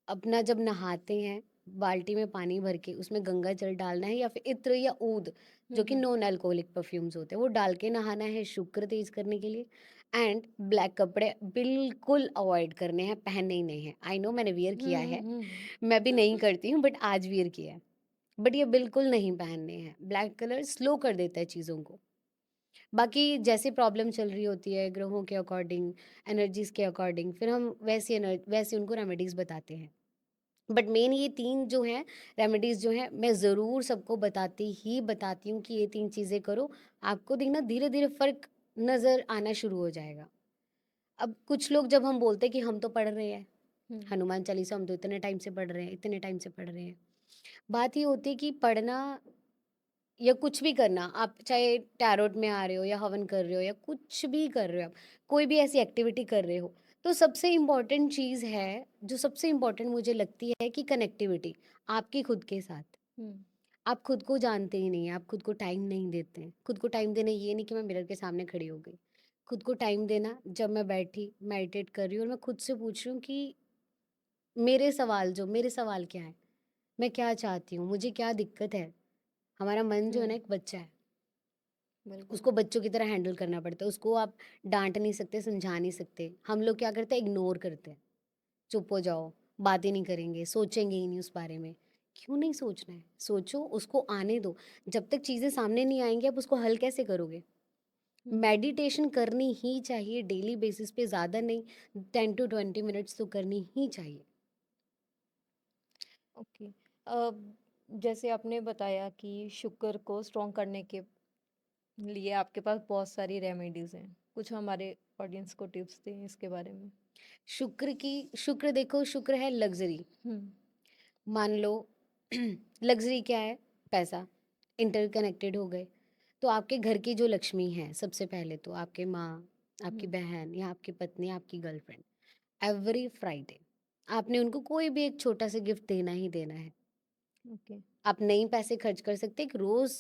अपना जब नहाते हैं, बाल्टी में पानी भर के उसमें गंगा जल डालना है या फिर इत्र या ऊद, जो कि हम्म। नॉन अल्कोहलिक परफ्यूम्स होते हैं, वो डाल के नहाना है शुक्र तेज करने के लिए। एंड ब्लैक कपड़े बिल्कुल अवॉइड करने हैं, पहनने ही नहीं है। आई नो मैंने वियर किया है, मैं भी नहीं करती हूँ, बट आज वियर किया है। बट ये बिल्कुल नहीं पहनने हैं। ब्लैक कलर स्लो कर देता है चीज़ों को। बाकी जैसे प्रॉब्लम चल रही होती है ग्रहों के अकॉर्डिंग, एनर्जीज के अकॉर्डिंग, फिर हम वैसे उनको रेमेडीज बताते हैं। बट मेन ये 3 जो हैं रेमेडीज़ जो हैं, मैं ज़रूर सबको बताती हूँ कि ये 3 चीज़ें करो, आपको देखना धीरे-धीरे फ़र्क नज़र आना शुरू हो जाएगा। अब कुछ लोग जब हम बोलते हैं कि हम तो पढ़ रहे हैं, हम्म। हनुमान चालीसा हम तो इतने टाइम से पढ़ रहे हैं, इतने टाइम से पढ़ रहे हैं। बात ये होती है कि पढ़ना या कुछ भी करना, आप चाहे टैरोट में आ रहे हो या हवन कर रहे हो या कुछ भी कर रहे हो आप, कोई भी ऐसी एक्टिविटी कर रहे हो, तो सबसे इम्पोर्टेंट चीज़ है, जो सबसे इम्पोर्टेंट मुझे लगती है कि कनेक्टिविटी आपकी खुद के साथ। हम्म। आप खुद को जानते ही नहीं हैं, आप खुद को टाइम नहीं देते हैं। खुद को टाइम देना ये नहीं कि मैं मिरर के सामने खड़ी हो गई। खुद को टाइम देना जब मैं बैठी, मेडिटेट कर रही हूँ और मैं खुद से पूछ रही हूँ कि मेरे सवाल क्या हैं? मैं क्या चाहती हूँ? मुझे क्या दिक्कत है? हमारा मन जो है ना हम्म। एक बच्चा है। बिल्कुल। उसको बच्चों की तरह हैंडल करना पड़ता है। उसको आप डाँट नहीं सकते, समझा नहीं सकते। हम लोग क्या करते हैं, इग्नोर करते हैं। चुप हो जाओ, बातें नहीं करेंगे, सोचेंगे ही नहीं उस बारे में। क्यों नहीं सोचना है? सोचो, उसको आने दो। जब तक चीज़ें सामने नहीं आएँगी, आप उसको हल कैसे करोगे? हम्म। मेडिटेशन करनी ही चाहिए डेली बेसिस पे, ज़्यादा नहीं, 10 टू 20 मिनट्स तो करनी ही चाहिए। ओके। जैसे आपने बताया कि शुक्र को स्ट्रॉन्ग करने के लिए आपके पास बहुत सारी रेमेडीज हैं, कुछ हमारे ऑडियंस को टिप्स दें इसके बारे में। शुक्र देखो, शुक्र है लग्ज़री। हम्म। मान लो लग्ज़री क्या है? पैसा, इंटरकनेक्टेड हो गए। तो आपके घर की जो लक्ष्मी है, सबसे पहले तो आपके माँ, आपकी हम्म। बहन या आपकी पत्नी, आपकी गर्लफ्रेंड, एवरी फ्राइडे आपने उनको कोई भी एक छोटा सा गिफ्ट देना ही देना है। ओके। आप नहीं पैसे खर्च कर सकते, एक रोज़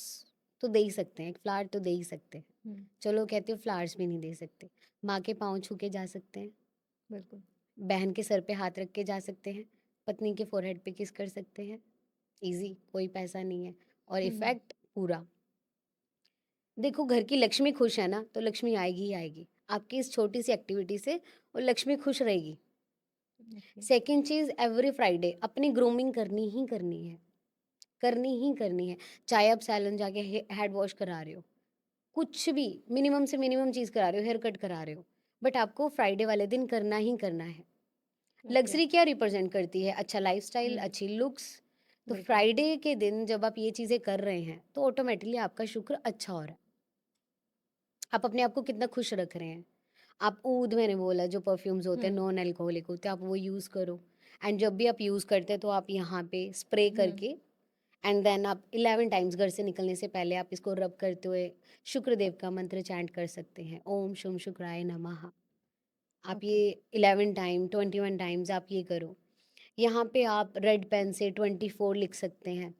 तो दे ही सकते हैं, एक फ्लावर तो दे ही सकते हैं। हम्म। चलो कहते हो फ्लावर्स भी नहीं दे सकते, माँ के पाँव छू के जा सकते हैं, बिल्कुल। बहन के सर पे हाथ रख के जा सकते हैं, पत्नी के फोरहेड पे किस कर सकते हैं। ईज़ी, कोई पैसा नहीं है और हम्म। इफ़ेक्ट पूरा। देखो घर की लक्ष्मी खुश है ना, तो लक्ष्मी आएगी ही आएगी। आपकी इस छोटी-सी एक्टिविटी से वो लक्ष्मी खुश रहेगी। ओके। सेकंड चीज़, एवरी फ्राइडे अपनी ग्रूमिंग करनी ही करनी है, करनी ही करनी है। चाहे आप सैलून जाके हेड वॉश करा रहे हो, कुछ भी मिनिमम से मिनिमम चीज़ करा रहे हो, हेयर कट करा रहे हो, बट आपको फ्राइडे वाले दिन करना ही करना है। ओके। लग्ज़री क्या रिप्रेज़ेंट करती है? अच्छा लाइफ़स्टाइल, हम्म। अच्छी लुक्स। तो बिल्कुल। फ्राइडे के दिन जब आप ये चीज़ें कर रहे हैं, तो ऑटोमैटिकली आपका शुक्र अच्छा हो रहा है। आप अपने आप को कितना खुश रख रहे हैं। आप ऊद मैंने बोला जो परफ्यूम्स होते हैं हम्म। नॉन अल्कोहलिक होते हैं, आप वो यूज़ करो। एंड जब भी आप यूज़ करते हैं तो आप यहाँ पे स्प्रे हम्म। करके एंड देन आप 11 टाइम्स घर से निकलने से पहले आप इसको रब करते हुए शुक्रदेव का मंत्र चैंट कर सकते हैं। ओम शुम शुक्राय नमः। आप ओके। ये 11 टाइम 21 टाइम्स आप ये करो। यहाँ पे आप रेड पेन से 24 लिख सकते हैं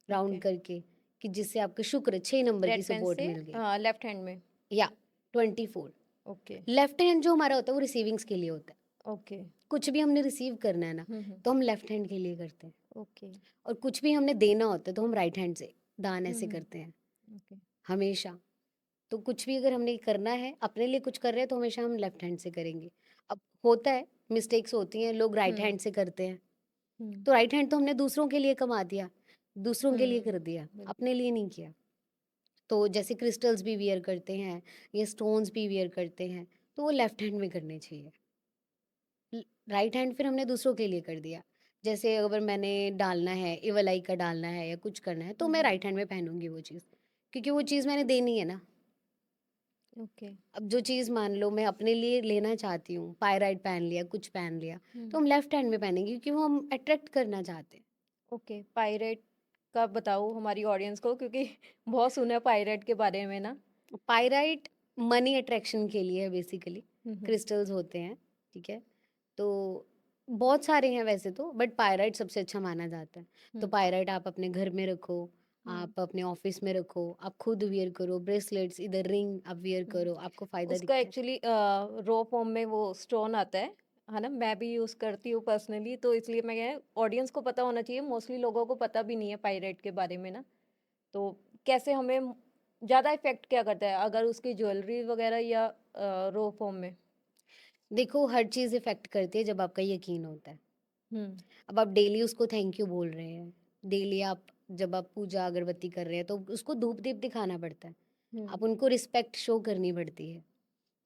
राउंड ओके। करके, कि जिससे आपको शुक्र 6 नंबर की रेड पेन सपोर्ट से मिल गई। लेफ्ट हैंड में। या 24। ओके। लेफ्ट हैंड जो हमारा होता है वो रिसीविंग्स के लिए होता है। ओके। कुछ भी हमने रिसीव करना है ना, हम्म। तो हम लेफ्ट हैंड के लिए करते हैं। ओके। और कुछ भी हमने देना होता है तो हम राइट हैंड से दान ऐसे हम्म। करते हैं ओके। हमेशा। तो कुछ भी अगर हमने करना है, अपने लिए कुछ कर रहे हैं, तो हमेशा हम लेफ्ट हैंड से करेंगे। अब होता है, मिस्टेक्स होती हैं, लोग राइट हम्म। हैंड से करते हैं। हम्म। तो राइट हैंड तो हमने दूसरों के लिए कमा दिया, दूसरों के लिए कर दिया, बिल्कुल। अपने लिए नहीं किया। तो जैसे क्रिस्टल्स भी वियर करते हैं या स्टोन्स भी वियर करते हैं, तो वो लेफ्ट हैंड में करने चाहिए। राइट हैंड फिर हमने दूसरों के लिए कर दिया। जैसे अगर मैंने डालना है, इवल आई का डालना है या कुछ करना है, तो मैं हम्म। राइट हैंड में पहनूंगी वो चीज़, क्योंकि वो चीज़ मैंने देनी है ना। ओके। अब जो चीज़ मान लो मैं अपने लिए लेना चाहती हूँ, पायराइट पहन लिया, कुछ पहन लिया, तो हम्म। हम लेफ्ट हैंड में पहनेंगे क्योंकि वो हम अट्रैक्ट करना चाहते हैं। ओके। पायरेट का बताओ हमारी ऑडियंस को, क्योंकि बहुत सुना है पायरेट के बारे में ना। पायराइट मनी अट्रैक्शन के लिए है बेसिकली, हम्म। क्रिस्टल्स होते हैं, ठीक है। तो बहुत सारे हैं वैसे तो, बट पायराइट सबसे अच्छा माना जाता है। तो हम्म। पायराइट आप अपने घर में रखो, हम्म। आप अपने ऑफिस में रखो, आप खुद वियर करो, ब्रेसलेट्स इधर रिंग आप वियर हम्म। करो, आपको फ़ायदा उसका दिखता है। एक्चुअली रॉ फॉर्म में वो स्टोन आता है, है ना, मैं भी यूज़ करती हूँ पर्सनली, तो इसलिए मैं क्या ऑडियंस को पता होना चाहिए, मोस्टली लोगों को पता भी नहीं है पायरेट के बारे में ना। तो कैसे हमें ज़्यादा इफ़ेक्ट क्या करता है अगर उसकी ज्वेलरी वगैरह या रॉ फॉर्म में? देखो, हर चीज़ इफ़ेक्ट करती है जब आपका यकीन होता है। हुँ, अब आप डेली उसको थैंक यू बोल रहे हैं, डेली आप जब आप पूजा अगरबत्ती कर रहे हैं तो उसको धूप-दीप दिखाना पड़ता है। हुँ, आप उनको रिस्पेक्ट शो करनी पड़ती है।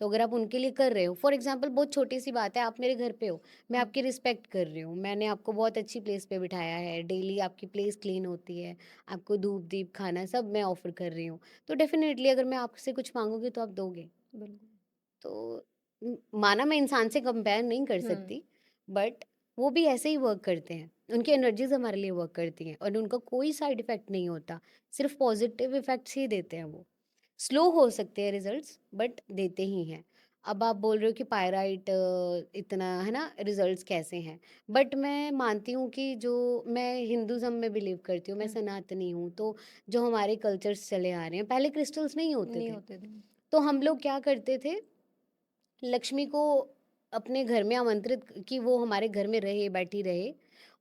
तो अगर आप उनके लिए कर रहे हो, फॉर एग्ज़ाम्पल बहुत छोटी-सी बात है, आप मेरे घर पे हो, मैं हुँ, आपकी रिस्पेक्ट कर रही हूँ, मैंने आपको बहुत अच्छी प्लेस पे बिठाया है, डेली आपकी प्लेस क्लीन होती है, आपको धूप-दीप, खाना सब मैं ऑफ़र कर रही हूँ। तो डेफ़िनेटली अगर मैं आपसे कुछ माँगूँगी तो आप दोगे। बिल्कुल। तो माना मैं इंसान से कंपेयर नहीं कर हुँ, सकती, बट वो भी ऐसे ही वर्क करते हैं। उनकी एनर्जीज़ हमारे लिए वर्क करती हैं और उनका कोई साइड इफ़ेक्ट नहीं होता, सिर्फ़ पॉज़िटिव इफ़ेक्ट्स ही देते हैं वो। स्लो हो सकते हैं रिज़ल्ट्स, बट देते ही हैं। अब आप बोल रहे हो कि पायराइट इतना है ना रिज़ल्ट्स कैसे हैं? बट मैं मानती हूँ कि जो मैं हिंदुइज़्म में बिलीव करती हूँ, मैं हुँ, सनातनी हूँ, तो जो हमारे कल्चर्स चले आ रहे हैं, पहले क्रिस्टल्स नहीं होते नहीं थे। होते थे। तो हम लोग क्या करते थे, लक्ष्मी को अपने घर में आमंत्रित कि वो हमारे घर में रहे, बैठी रहे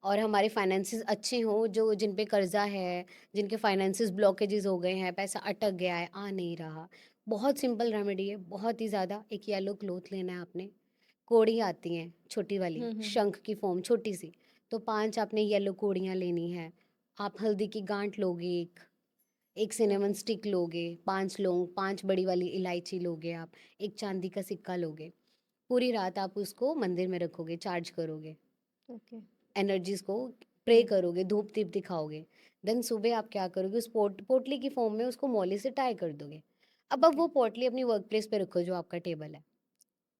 और हमारे फाइनेंसेस अच्छे हों, जो जिन पे कर्ज़ा है, जिनके फाइनेंसेस ब्लॉकेजेस हो गए हैं, पैसा अटक गया है, आ नहीं रहा। बहुत सिंपल रेमेडी है, बहुत ही ज़्यादा। एक येलो क्लॉथ लेना है आपने, कोड़ी आती हैं छोटी वाली, हुँ, हुँ, हुँ, शंख की फ़ॉर्म छोटी-सी, तो 5 आपने येलो कोड़ियाँ लेनी है। आप हल्दी की गाँठ लोगे 1, 1 सिनेमन ओके, स्टिक लोगे, 5 लौंग, 5 बड़ी वाली इलायची लोगे आप, 1 चांदी का सिक्का लोगे। पूरी रात आप उसको मंदिर में रखोगे, चार्ज करोगे, ओके। एनर्जीज़ को प्रे हुँ, करोगे, धूप-दीप दिखाओगे। देन सुबह आप क्या करोगे, उस पोटली की फ़ॉर्म में उसको मौली से टाई कर दोगे। अब आप ओके। वो पोटली अपनी वर्क प्लेस पे रखो जो आपका टेबल है।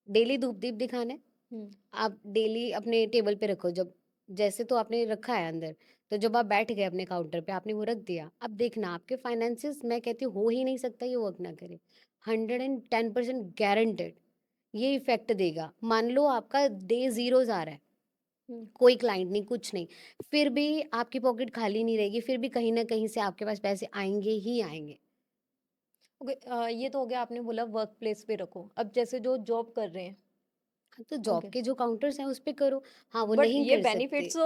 डेली धूप-दीप दिखाना है, हुँ, आप डेली अपने टेबल पे रखो। जब जैसे तो आपने रखा है अंदर, तो जब आप बैठ गए अपने काउंटर पे, आपने वो रख दिया। अब देखना आपके फाइनेंसेस, मैं कहती हूँ हो ही नहीं सकता ये वर्क ना करे। 110% गारंटेड ये इफ़ेक्ट देगा। मान लो आपका डे ज़ीरोज़ आ रहा है, हुँ। कोई क्लाइंट नहीं, कुछ नहीं, फिर भी आपकी पॉकेट खाली नहीं रहेगी, फिर भी कहीं न कहीं से आपके पास पैसे आएँगे ही आएँगे। ओके, ये तो हो गया, आपने बोला वर्क प्लेस पे रखो। अब जैसे जो जॉब कर रहे हैं, हाँ, तो जॉब ओके, के जो काउंटर्स हैं उस पे करो। हाँ, वो बट नहीं ये कर सकते। बेनिफिट्स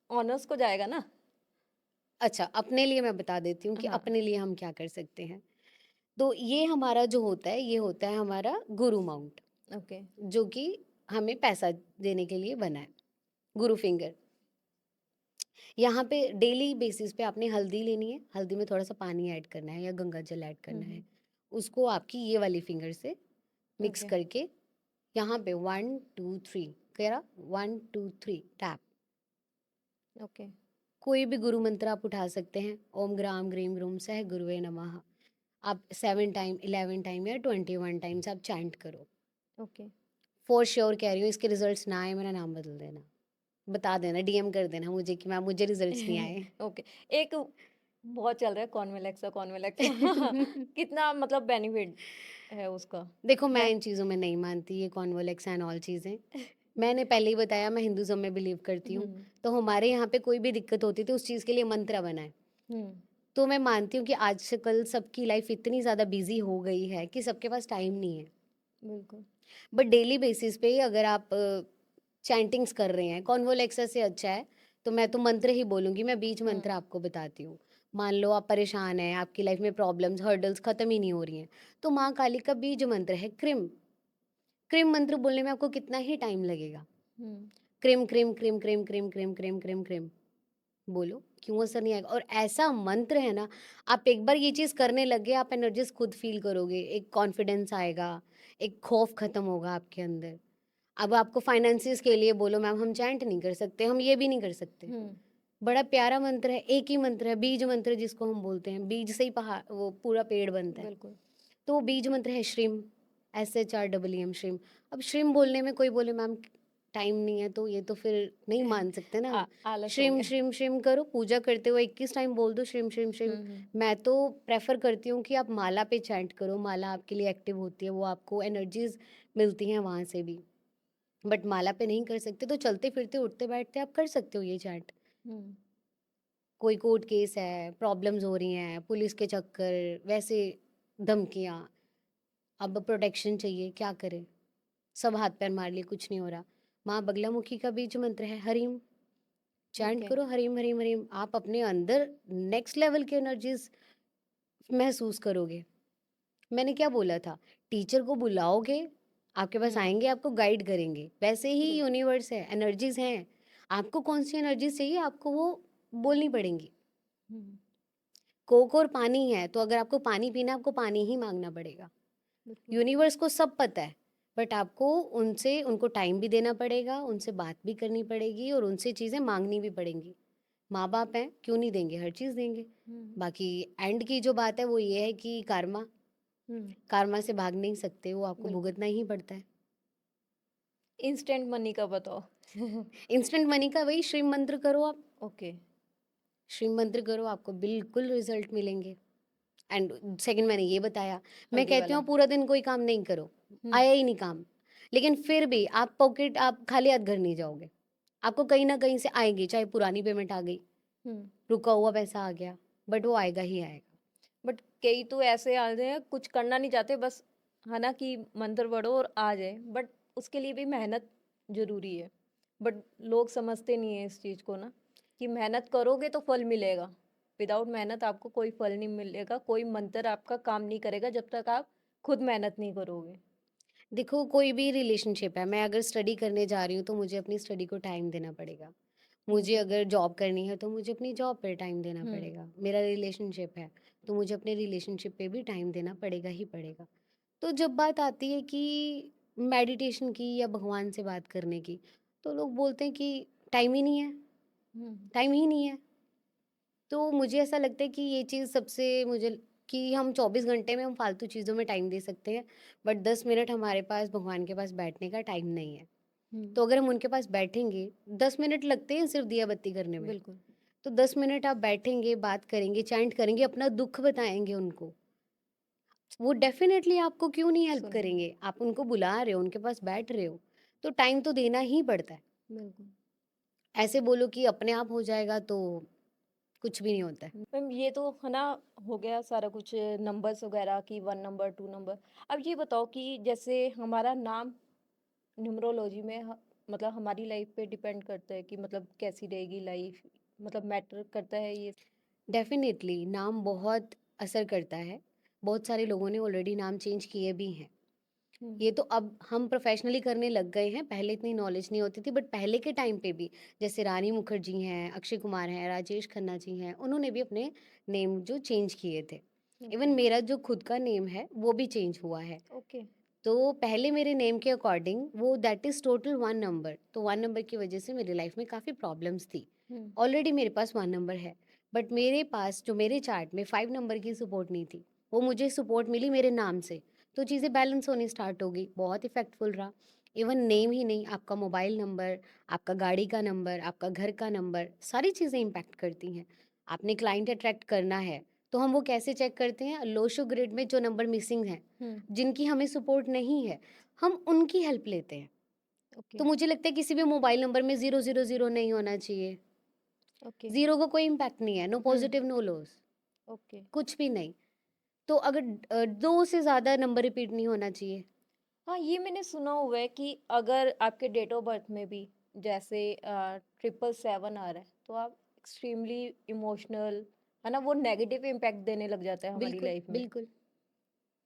ओनर्स को जाएगा ना? अच्छा, अपने लिए मैं बता देती हूँ कि हाँ, अपने लिए हम क्या कर सकते हैं। तो ये हमारा जो होता है, ये होता है हमारा गुरु माउंट, ओके। जो कि हमें पैसा देने के लिए बना है, गुरु फिंगर। यहाँ पे डेली बेसिस पे आपने हल्दी लेनी है, हल्दी में थोड़ा-सा पानी ऐड करना है या गंगा जल ऐड हुँ, करना है। हुँ, उसको आपकी ये वाली फिंगर से मिक्स ओके, करके यहाँ पे 1, 2, 3 करा, 1, 2, 3 टैप। ओके, कोई भी गुरु मंत्र आप उठा सकते हैं, ओम ग्राम ग्रीम ग्रूम सह गुरुवे नमः। आप 7 टाइम, 11 टाइम या 21 टाइम्स आप चैंट करो। ओके। फॉर श्योर कह रही हूँ, इसके रिजल्ट्स ना आए, मेरा नाम बदल देना। बता देना, डीएम कर देना मुझे कि मैम मुझे रिजल्ट्स नहीं आए। ओके, एक बहुत चल रहा है कॉन्वेलेक्सा, कॉन्वेलेक्सा। कितना मतलब बेनिफिट है उसका? देखो, मैं मैं इन चीज़ों में नहीं मानती ये कॉन्वोलेक्स एंड ऑल चीज़ें। मैंने पहले ही बताया मैं हिंदुइज़्म में बिलीव करती हूँ। हुँ, तो हमारे यहाँ पे कोई भी दिक्कत होती थी, उस चीज़ के लिए मंत्र बना है। हुँ, तो मैं मानती हूँ कि आजकल सबकी लाइफ इतनी ज़्यादा बिज़ी हो गई है कि सबके पास टाइम नहीं है। बिल्कुल। बट डेली बेसिस पे अगर आप चैंटिंग्स कर रहे हैं, कॉन्वोलेक्सा से अच्छा है, तो मैं तो मंत्र ही बोलूँगी, मैं बीज मंत्र हुँ, आपको बताती हूँ। मान लो आप परेशान हैं, आपकी लाइफ में प्रॉब्लम्स, हर्डल्स खत्म ही नहीं हो रही हैं, तो माँ काली का बीज मंत्र है क्रिम। क्रिम मंत्र बोलने में आपको कितना ही टाइम लगेगा। हुँ, क्रिम, क्रिम, क्रिम, क्रिम, क्रिम, क्रिम, क्रिम, क्रिम, क्रिम, बोलो, क्यों असर नहीं आएगा? और ऐसा मंत्र है ना, आप एक बार ये चीज़ करने लग गए, आप एनर्जीज़ खुद फ़ील करोगे, एक कॉन्फिडेंस आएगा, एक खौफ़ खत्म होगा आपके अंदर। अब आपको फाइनेंसेस के लिए बोलो मैम हम चैंट नहीं कर सकते, हम ये भी नहीं कर सकते। हुँ, बड़ा प्यारा मंत्र है, एक ही मंत्र है, बीज मंत्र जिसको हम बोलते हैं, बीज से ही वो पूरा पेड़ बनता है। बिल्कुल। तो वो बीज मंत्र है श्रीम, SHREEM श्रीम। अब श्रीम बोलने में कोई बोले मैम टाइम नहीं है, तो ये तो फिर नहीं मान सकते ना। आलस हो श्रीम, गया। श्रीम, श्रीम करो, पूजा करते हुए 21 टाइम बोल दो श्रीम, श्रीम, श्रीम। हुँ, हुँ, मैं तो प्रेफ़र करती हूँ कि आप माला पे चैंट करो, माला आपके लिए एक्टिव होती है, वो आपको एनर्जीज़ मिलती हैं वहाँ से भी। बट माला पे नहीं कर सकते तो चलते-फिरते, उठते-बैठते आप कर सकते हो ये चैट। हुँ, कोई कोर्ट केस है, प्रॉब्लम्स हो रही हैं, पुलिस के चक्कर, वैसे धमकियाँ, अब प्रोटेक्शन चाहिए, क्या करें? सब हाथ पैर मार लिए, कुछ नहीं हो रहा। माँ बगलामुखी का बीज मंत्र है हरिम, चैंट ओके। करो हरिम हरिम हरिम, आप अपने अंदर नेक्स्ट लेवल की एनर्जीज महसूस करोगे। मैंने क्या बोला था, टीचर को बुलाओगे, आपके पास हम्म। आएंगे, आपको गाइड करेंगे, वैसे ही बिल्कुल। यूनिवर्स है, एनर्जीज हैं। आपको कौन सी एनर्जीज चाहिए, आपको वो बोलनी पड़ेंगी। हम्म। कोक और पानी है, तो अगर आपको पानी पीना है, आपको पानी ही मांगना पड़ेगा। बिल्कुल। यूनिवर्स को सब पता है, बट आपको उनको टाइम भी देना पड़ेगा, उनसे बात भी करनी पड़ेगी और उनसे चीज़ें मांगनी भी पड़ेंगी। माँ बाप हैं, क्यों नहीं देंगे, हर चीज़ देंगे। हम्म। बाकी एंड की जो बात है वो ये है कि कार्मा, हम्म। कार्मा से भाग नहीं सकते, वो आपको बिल्कुल। भुगतना ही पड़ता है। इंस्टेंट मनी का बताओ। इंस्टेंट मनी का वही श्रीम मंत्र करो आप, ओके। श्रीम मंत्र करो, आपको बिल्कुल रिजल्ट मिलेंगे। एंड सेकंड मैंने ये बताया, मैं हल्दी कहती वाला। हूँ पूरा दिन कोई काम नहीं करो, हम्म। आया ही नहीं काम, लेकिन फिर भी आप खाली हाथ घर नहीं जाओगे, आपको कहीं ना कहीं से आएगी, चाहे पुरानी पेमेंट आ गई, हम्म। रुका हुआ पैसा आ गया, बट वो आएगा ही आएगा। बट कई तो ऐसे आते हैं कुछ करना नहीं चाहते, बस है ना कि मंत्र पढ़ो और आ जाए, बट उसके लिए भी मेहनत जरूरी है। बट लोग समझते नहीं है इस चीज़ को ना, कि मेहनत करोगे तो फल मिलेगा। विदाउट मेहनत आपको कोई फल नहीं मिलेगा, कोई मंत्र आपका काम नहीं करेगा जब तक आप खुद मेहनत नहीं करोगे। देखो कोई भी रिलेशनशिप है, मैं अगर स्टडी करने जा रही हूँ तो मुझे अपनी स्टडी को टाइम देना पड़ेगा, मुझे बिल्कुल। अगर जॉब करनी है तो मुझे अपनी जॉब पे टाइम देना हम्म। पड़ेगा, मेरा रिलेशनशिप है तो मुझे अपने रिलेशनशिप पे भी टाइम देना पड़ेगा ही पड़ेगा। तो जब बात आती है कि मेडिटेशन की या भगवान से बात करने की, तो लोग बोलते हैं कि टाइम ही नहीं है, हम्म। टाइम ही नहीं है। तो मुझे ऐसा लगता है कि ये चीज़ सबसे मुझे कि हम 24 घंटे में हम फालतू चीज़ों में टाइम दे सकते हैं, बट 10 मिनट हमारे पास भगवान के पास बैठने का टाइम नहीं है। हम्म। तो अगर हम उनके पास बैठेंगे, 10 मिनट लगते हैं सिर्फ दिया बत्ती करने में, बिल्कुल। तो 10 मिनट आप बैठेंगे, बात करेंगे, चैंट करेंगे, अपना दुख बताएंगे उनको, वो डेफिनेटली आपको क्यों नहीं हेल्प सुनेंगे। करेंगे। आप उनको बुला रहे हो, उनके पास बैठ रहे हो, तो टाइम तो देना ही पड़ता है। बिल्कुल। ऐसे बोलो कि अपने आप हो जाएगा तो कुछ भी नहीं होता है। मैम ये तो है ना, हो गया सारा कुछ नंबर्स वगैरह की, 1 नंबर 2 नंबर। अब ये बताओ कि जैसे हमारा नाम न्यूमरोलॉजी में मतलब हमारी लाइफ पे डिपेंड करता है कि मतलब कैसी रहेगी लाइफ, मतलब मैटर करता है ये। डेफिनेटली नाम बहुत असर करता है, बहुत सारे लोगों ने ऑलरेडी नाम चेंज किए भी हैं। हम्म। ये तो अब हम प्रोफेशनली करने लग गए हैं, पहले इतनी नॉलेज नहीं होती थी, बट पहले के टाइम पे भी जैसे रानी मुखर्जी हैं, अक्षय कुमार हैं, राजेश खन्ना जी हैं, उन्होंने भी अपने नेम जो चेंज किए थे। Even okay. मेरा जो खुद का नेम है वो भी चेंज हुआ है। ओके। तो पहले मेरे नेम के अकॉर्डिंग वो दैट इज़ टोटल 1 नंबर, तो 1 नंबर की वजह से मेरी लाइफ में काफ़ी प्रॉब्लम्स थी। हम्म। ऑलरेडी मेरे पास 1 नंबर है, बट मेरे पास जो मेरे चार्ट में 5 नंबर की सपोर्ट नहीं थी, वो मुझे सपोर्ट मिली मेरे नाम से, तो चीज़ें बैलेंस होनी स्टार्ट हो गई, बहुत इफेक्टफुल रहा। इवन नेम ही नहीं, आपका मोबाइल नंबर, आपका गाड़ी का नंबर, आपका घर का नंबर, सारी चीज़ें इम्पैक्ट करती हैं। आपने क्लाइंट अट्रैक्ट करना है, तो हम वो कैसे चेक करते हैं, लो शो ग्रिड में जो नंबर मिसिंग हैं, हम्म। जिनकी हमें सपोर्ट नहीं है, हम उनकी हेल्प लेते हैं। ओके। तो मुझे लगता है किसी भी मोबाइल नंबर में 000 नहीं होना चाहिए, ओके। 0 का कोई इम्पैक्ट नहीं है, no hmm. Positive no loss, okay. कुछ भी नहीं। तो अगर 2 से ज़्यादा नंबर रिपीट नहीं होना चाहिए। हाँ, ये मैंने सुना हुआ है कि अगर आपके डेट ऑफ बर्थ में भी जैसे 777 आ रहा है, तो आप एक्सट्रीमली इमोशनल, है ना, वो नेगेटिव इम्पैक्ट देने लग जाता है हमारी बिल्कुल, लाइफ में। बिल्कुल।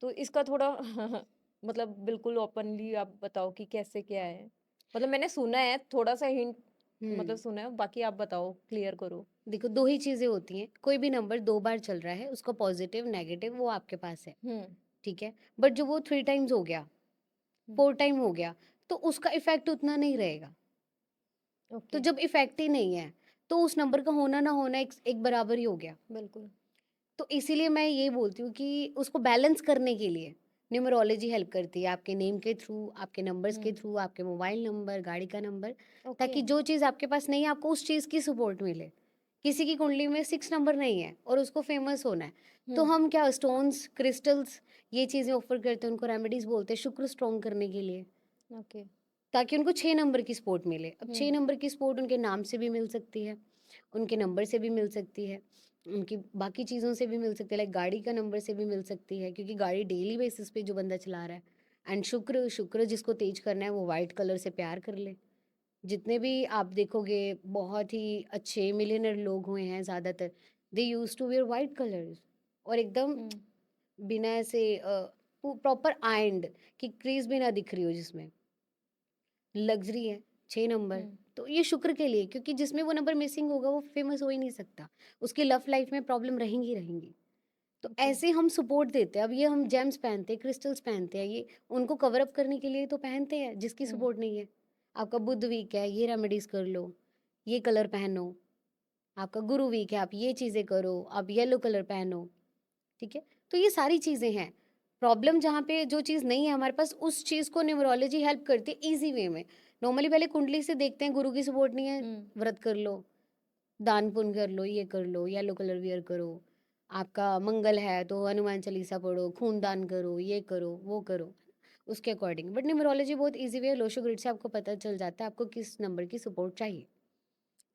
तो इसका थोड़ा मतलब बिल्कुल ओपनली आप बताओ कि कैसे क्या है। मतलब मैंने सुना है, थोड़ा सा हिंट मतलब हुँ। सुना है, बाकी आप बताओ, क्लियर करो। देखो 2 ही चीज़ें होती हैं, कोई भी नंबर 2 बार चल रहा है, उसका पॉजिटिव, नेगेटिव वो आपके पास है, हम्म। ठीक है? बट जो वो 3 टाइम्स हो गया, हम्म। 4 टाइम हो गया, तो उसका इफ़ेक्ट उतना नहीं रहेगा। तो ओके। जब इफ़ेक्ट ही नहीं है, तो उस नंबर का होना ना होना एक एक बराबर ही हो गया। बिल्कुल। तो इसीलिए मैं ये बोलती हूँ कि उसको बैलेंस करने के लिए न्यूमरोलॉजी हेल्प करती है, आपके नेम के थ्रू, आपके नंबर्स के हम्म। थ्रू, आपके मोबाइल नंबर, गाड़ी का नंबर, ओके। ताकि जो चीज़ आपके पास नहीं है, आपको उस चीज़ की सपोर्ट मिले। किसी की कुंडली में 6 नंबर नहीं है और उसको फेमस होना है, तो हम्म। हम क्या स्टोन्स, क्रिस्टल्स ये चीज़ें ऑफ़र करते हैं, उनको रेमेडीज़ बोलते हैं शुक्र स्ट्रॉन्ग करने के लिए, ओके। ताकि उनको 6 नंबर की सपोर्ट मिले। अब 6 हम्म। नंबर की सपोर्ट उनके नाम से भी मिल सकती है, उनके नंबर से भी मिल सकती है, उनकी बाकी चीज़ों से भी मिल सकती है, लाइक गाड़ी का नंबर से भी मिल सकती है, क्योंकि गाड़ी डेली बेसिस पे जो बंदा चला रहा है। एंड शुक्र शुक्र जिसको तेज करना है वो वाइट कलर से प्यार कर ले, जितने भी आप देखोगे बहुत ही अच्छे मिलियनर लोग हुए हैं ज़्यादातर, they used to wear white colours और एकदम बिना ऐसे प्रॉपर आयरन्ड कि क्रीज भी ना दिख रही हो जिसमें। लग्जरी है 6 नंबर, तो ये शुक्र के लिए, क्योंकि जिसमें वो नंबर मिसिंग होगा वो फेमस हो ही नहीं सकता। उसकी लव लाइफ में प्रॉब्लम रहेंगी ही रहेंगी। तो ओके। ऐसे हम सपोर्ट देते हैं। अब ये हम जेम्स पहनते हैं, क्रिस्टल्स पहनते हैं, ये उनको कवर अप करने के लिए तो पहनते हैं जिसकी सपोर्ट नहीं है। आपका बुध वीक है, ये रेमेडीज कर लो, ये कलर पहनो। आपका गुरु वीक है, आप ये चीज़ें करो, आप येलो कलर पहनो, ठीक है? तो ये सारी चीज़ें हैं। प्रॉब्लम जहाँ पे जो चीज़ नहीं है हमारे पास, उस चीज़ को न्यूमरोलॉजी हेल्प करती है ईज़ी वे में। नॉर्मली पहले कुंडली से देखते हैं, गुरु की सपोर्ट नहीं है, व्रत कर लो, दान पुण्य कर लो, ये कर लो, येलो कलर वियर करो। आपका मंगल है तो हनुमान चालीसा पढ़ो, खून दान करो, ये करो, वो करो, उसके अकॉर्डिंग। बट न्यूमरोलॉजी बहुत ईज़ी वे है, लोशो ग्रिड से आपको पता चल जाता है आपको किस नंबर की सपोर्ट चाहिए।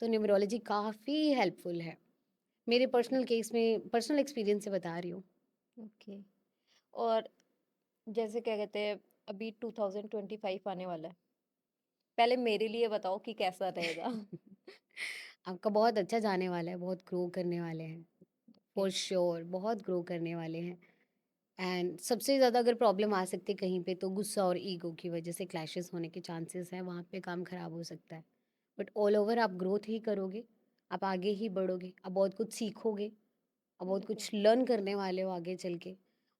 तो न्यूमरोलॉजी काफ़ी हेल्पफुल है। मेरे पर्सनल केस में पर्सनल एक्सपीरियंस से बता रही हूँ। ओके। और जैसे क्या कहते हैं, अभी 2025 आने वाला है। पहले मेरे लिए बताओ कि कैसा रहेगा? आपका बहुत अच्छा जाने वाला है, बहुत ग्रो करने वाले हैं, ओके। फॉर श्योर बहुत ग्रो करने वाले हैं। एंड सबसे ज़्यादा अगर प्रॉब्लम आ सकती है कहीं पे तो गुस्सा और ईगो की वजह से क्लैशेस होने के चांसेस हैं, वहाँ पे काम खराब हो सकता है। बट ऑल ओवर आप ग्रोथ ही करोगे, आप आगे ही बढ़ोगे, आप बहुत कुछ सीखोगे, आप बहुत बिल्कुल, कुछ लर्न करने वाले हो आगे चल के,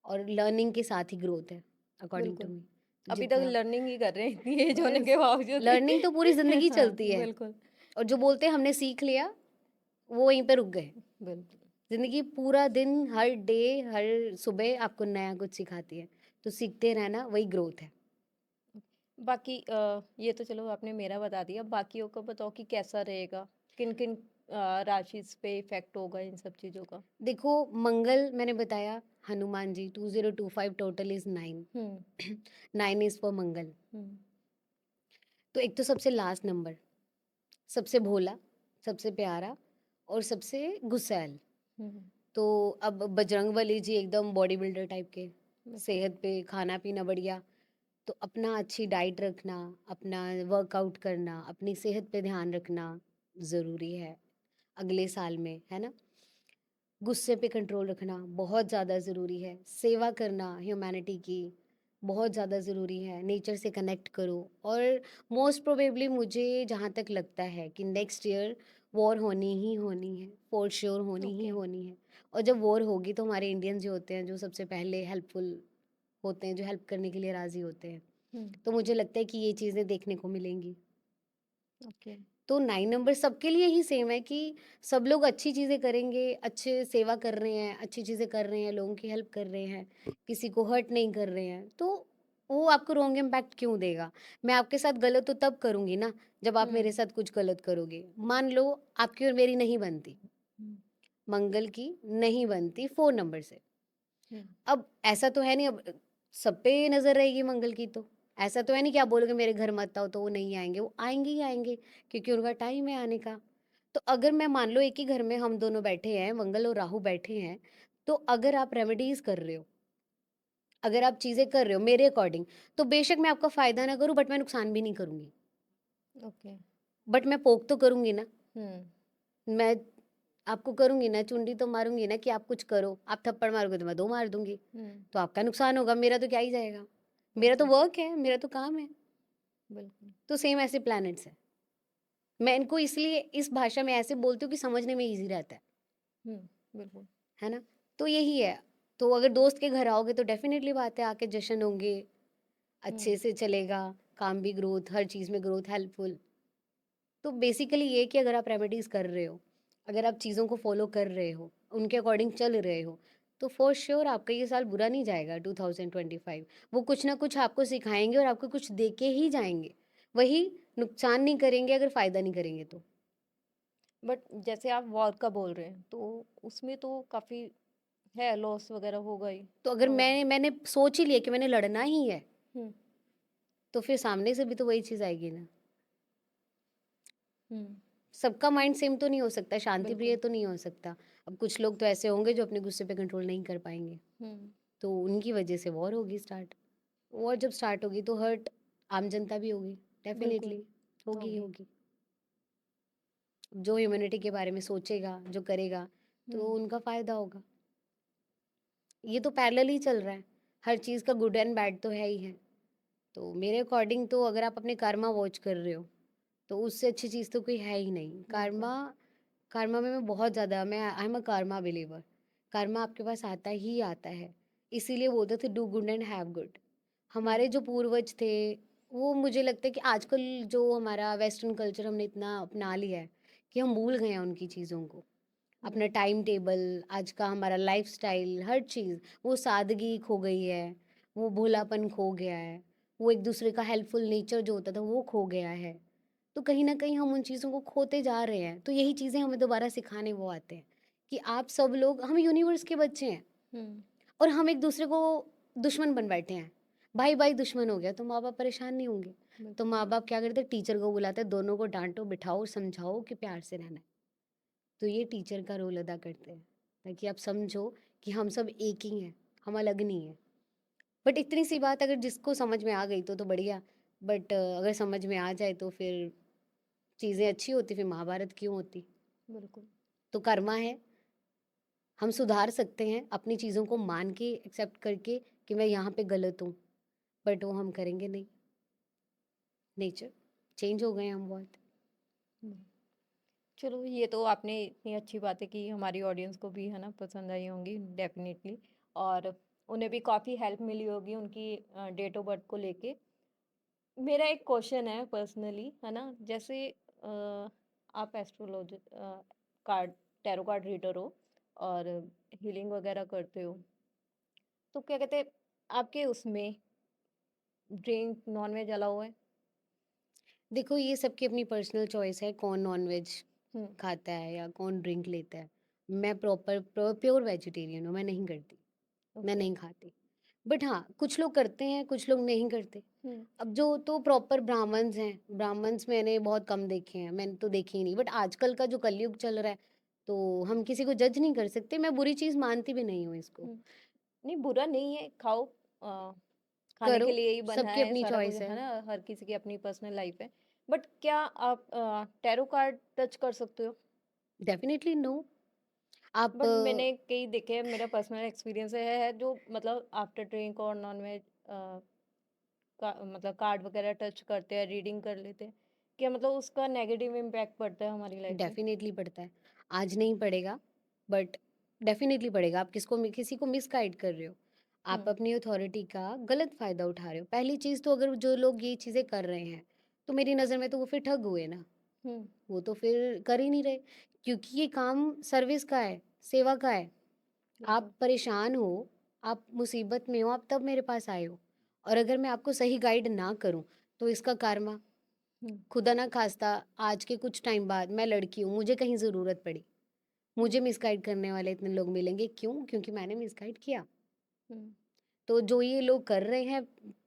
और लर्निंग के साथ ही ग्रोथ है अकॉर्डिंग टू बिल्कुल। मी। तो अभी तक जितना लर्निंग ही कर रहे हैं इतनी एज होने बस के बावजूद भी। लर्निंग तो पूरी ज़िंदगी हाँ, चलती है, बिल्कुल, और जो बोलते हैं हमने सीख लिया, वो वहीं पे रुक गए। बिल्कुल। ज़िंदगी पूरा दिन, हर डे, हर सुबह आपको नया कुछ सिखाती है, तो सीखते रहना वही ग्रोथ है। बाकी ये तो चलो आपने मेरा बता दिया, बाकियों का बताओ कि कैसा रहेगा? किन-किन राशि पे इफ़ेक्ट होगा इन सब चीज़ों का? देखो, मंगल मैंने बताया, हनुमान जी 2025 टोटल इज़ 9। हुँ, 9 इज़ फॉर मंगल। हुँ, तो एक तो सबसे लास्ट नंबर, सबसे भोला, सबसे प्यारा और सबसे गुस्सैल। हुँ, तो अब बजरंगबली जी एकदम बॉडी बिल्डर टाइप के, बिल्कुल, सेहत पे खाना-पीना बढ़िया, तो अपना अच्छी डाइट रखना, अपना वर्कआउट करना, अपनी सेहत पे ध्यान रखना ज़रूरी है अगले साल में, है ना? गुस्से पे कंट्रोल रखना बहुत ज़्यादा ज़रूरी है, सेवा करना ह्यूमैनिटी की बहुत ज़्यादा ज़रूरी है, नेचर से कनेक्ट करो। और मोस्ट प्रोबेबली मुझे जहाँ तक लगता है कि नेक्स्ट ईयर वॉर होनी ही होनी है, फॉर श्योर होनी ही ओके। होनी है। और जब वॉर होगी तो हमारे इंडियंस जो होते हैं, जो सबसे पहले हेल्पफुल होते हैं, जो हेल्प करने के लिए राज़ी होते हैं, हुँ, तो मुझे लगता है कि ये चीज़ें देखने को मिलेंगी। ओके, तो 9 नंबर सबके लिए ही सेम है कि सब लोग अच्छी चीज़ें करेंगे, अच्छे सेवा कर रहे हैं, अच्छी चीज़ें कर रहे हैं, लोगों की हेल्प कर रहे हैं, किसी को हर्ट नहीं कर रहे हैं, तो वो आपको रॉन्ग इम्पैक्ट क्यों देगा? मैं आपके साथ गलत तो तब करूँगी ना, जब आप मेरे हुँ, साथ कुछ गलत करोगे। मान लो आपकी और मेरी नहीं बनती, हुँ, मंगल की नहीं बनती 4 नंबर से। हुँ, अब ऐसा तो है नहीं, अब सब पे नज़र रहेगी मंगल की तो। ऐसा तो है नहीं कि आप बोलोगे मेरे घर मत आओ तो वो नहीं आएँगे, वो आएँगे ही आएँगे क्योंकि उनका टाइम है आने का। तो अगर मैं मान लो एक ही घर में हम दोनों बैठे हैं, मंगल और राहु बैठे हैं, तो अगर आप रेमेडीज़ कर रहे हो, अगर आप चीज़ें कर रहे हो मेरे अकॉर्डिंग, तो बेशक मैं आपका फ़ायदा ना करूँ बट मैं नुकसान भी नहीं करूँगी। ओके, बट मैं पोक तो करूँगी ना, हुँ, मैं आपको करूँगी ना, चुंडी तो मारूँगी ना कि आप कुछ करो, आप थप्पड़ मारोगे तो मैं 2 मार दूँगी। हुँ, तो आपका नुकसान होगा, मेरा तो क्या ही जाएगा। मेरा तो बिल्कुल, वर्क है, मेरा तो काम है। बिल्कुल, तो सेम ऐसे प्लैनेट्स हैं। मैं इनको इसलिए इस भाषा में ऐसे बोलती हूँ कि समझने में ईज़ी रहता हुँ, बिल्कुल, है ना? तो यही है। तो अगर दोस्त के घर आओगे तो डेफ़िनेटली बात है, आके जश्न होंगे, हुँ, अच्छे से चलेगा, काम भी ग्रोथ, हर चीज़ में ग्रोथ, हेल्पफुल। तो बेसिकली ये कि अगर आप रेमेडीज़ कर रहे हो, अगर आप चीज़ों को फ़ॉलो कर रहे हो, उनके अकॉर्डिंग चल रहे हो, तो फ़ॉर श्योर आपका ये साल बुरा नहीं जाएगा 2025। वो कुछ ना कुछ आपको सिखाएँगे और आपको कुछ दे के ही जाएँगे। वही नुकसान नहीं करेंगे अगर फ़ायदा नहीं करेंगे तो। बट जैसे आप वॉर का बोल रहे हैं, तो उसमें तो काफ़ी है, लॉस वगैरह होगा ही। तो अगर और मैंने सोच ही लिया कि मैंने लड़ना ही है, हुँ, तो फिर सामने से भी तो वही चीज़ आएगी ना। हुँ, सबका माइंड सेम तो नहीं हो सकता, शांति प्रिय बिल्कुल, तो नहीं हो सकता। अब कुछ लोग तो ऐसे होंगे जो अपने गुस्से पे कंट्रोल नहीं कर पाएँगे, हुँ, तो उनकी वजह से वॉर होगी स्टार्ट। वॉर जब स्टार्ट होगी तो हर्ट आम जनता भी होगी, बिल्कुल। डेफ़िनिटली। होगी ही होगी। होगी। जो ह्यूमैनिटी के बारे में सोचेगा, जो करेगा, तो उनका फ़ायदा होगा। ये तो पैरेलल ही चल रहा है। हर चीज़ का गुड एंड बैड तो है ही है। तो मेरे अकॉर्डिंग तो अगर आप अपने कर्मा वॉच कर रहे हो, तो उससे अच्छी चीज़ तो कोई है ही नहीं। बिल्कुल। कर्मा में मैं बहुत ज़्यादा मैं I am a Karma believer. Karma आपके पास आता ही आता है। इसीलिए बोलते थे do good and have good. हमारे जो पूर्वज थे, वो मुझे लगता है कि आजकल जो हमारा वेस्टर्न कल्चर हमने इतना अपना लिया है कि हम भूल गए हैं उनकी चीज़ों को। अपना टाइम टेबल, आज का हमारा लाइफ़स्टाइल, हर चीज़, वो सादगी खो गई है, वो भोलापन खो गया है, वो एक दूसरे का हेल्पफुल नेचर जो होता था वो खो गया है। तो कहीं न कहीं हम उन चीज़ों को खोते जा रहे हैं। तो यही चीज़ें हमें दोबारा सिखाने वो आते हैं कि आप सब लोग हम यूनिवर्स के बच्चे हैं हुँ, और हम एक दूसरे को दुश्मन बन बैठे हैं। भाई-भाई दुश्मन हो गया तो माँ-बाप परेशान नहीं होंगे। तो बिल्कुल। माँ-बाप क्या करते हैं, टीचर को बुलाते हैं, दोनों को डाँटो, बिठाओ, समझाओ कि प्यार से रहना है। तो ये टीचर का रोल अदा करते हैं, ताकि आप समझो कि हम सब एक ही हैं, हम अलग नहीं हैं। बट इतनी सी बात अगर जिसको समझ में आ गई तो बढ़िया, बट अगर समझ में आ जाए तो फिर चीज़ें अच्छी होती, फिर महाभारत क्यों होती? बिल्कुल। तो कर्मा है, हम सुधार सकते हैं अपनी चीज़ों को मान के, एक्सेप्ट करके कि मैं यहाँ पे गलत हूँ, बट वो हम करेंगे नहीं। नेचर चेंज हो गए हैं हम बहुत। हुँ। चलो, ये तो आपने इतनी अच्छी बातें की, हमारी ऑडियंस को भी है ना पसंद आई होंगी डेफ़िनेटली, और उन्हें भी काफ़ी हेल्प मिली होगी उनकी डेट ऑफ बर्थ को लेके। मेरा एक क्वेश्चन है पर्सनली, है ना? जैसे आप कार्ड टैरो कार्ड रीडर हो और हीलिंग वगैरह करते हो, तो क्या कहते हैं, आपके उसमें ड्रिंक, नॉन-वेज अलाउ है? देखो ये सबकी अपनी पर्सनल चॉइस है, कौन नॉन-वेज हुँ, खाता है या कौन ड्रिंक लेता है। मैं प्योर वेजिटेरियन हूँ, मैं नहीं करती, मैं ओके। नहीं खाती। बट हाँ, कुछ लोग करते हैं, कुछ लोग नहीं करते। हुँ, अब जो तो प्रॉपर ब्राह्मण्स हैं, ब्राह्मण्स मैंने बहुत कम देखे हैं, मैंने तो देखे ही नहीं। बट आजकल का जो कलयुग चल रहा है, तो हम किसी को जज नहीं कर सकते, मैं बुरी चीज़ मानती भी नहीं हूँ इसको। हुँ। नहीं, बुरा नहीं है, खाओ। खाने करो, के लिए ही बना सबकी है, अपनी सारा कुछ चॉइस है। है ना? हर किसी की अपनी पर्सनल लाइफ़ है। बट क्या आप टैरो कार्ड टच कर सकते हो? Definitely no. आप बट मैंने कई देखे हैं, मेरा पर्सनल एक्सपीरियंस है जो मतलब आफ्टर ड्रिंक और नॉन-वेज का मतलब कार्ड वगैरह टच करते हैं, रीडिंग कर लेते हैं। क्या मतलब उसका नेगेटिव इम्पैक्ट पड़ता है हमारी लाइफ़ में? डेफ़िनिटली पड़ता है। आज नहीं पड़ेगा, बट डेफ़िनिटली पड़ेगा। आप किसी को मिसगाइड कर रहे हो। आप हुँ, अपनी अथॉरिटी का गलत फ़ायदा उठा रहे हो। पहली चीज़ तो अगर जो लोग ये चीज़ें कर रहे हैं, तो मेरी नज़र में तो वो फिर ठग हुए ना। हुँ, वो तो फिर कर ही नहीं रहे, क्योंकि ये काम सर्विस का है, सेवा का है। आप बिल्कुल। परेशान हो, आप मुसीबत में हो, आप तब मेरे पास आए हो, और अगर मैं आपको सही गाइड ना करूँ, तो इसका कर्मा, हुँ, खुदा ना ख़ास्ता आज के कुछ टाइम बाद मैं लड़की हूँ, मुझे कहीं ज़रूरत पड़ी, हुँ, मुझे मिसगाइड करने वाले इतने लोग मिलेंगे, क्यों? क्योंकि मैंने मिसगाइड किया। हुँ, तो जो ये लोग कर रहे हैं,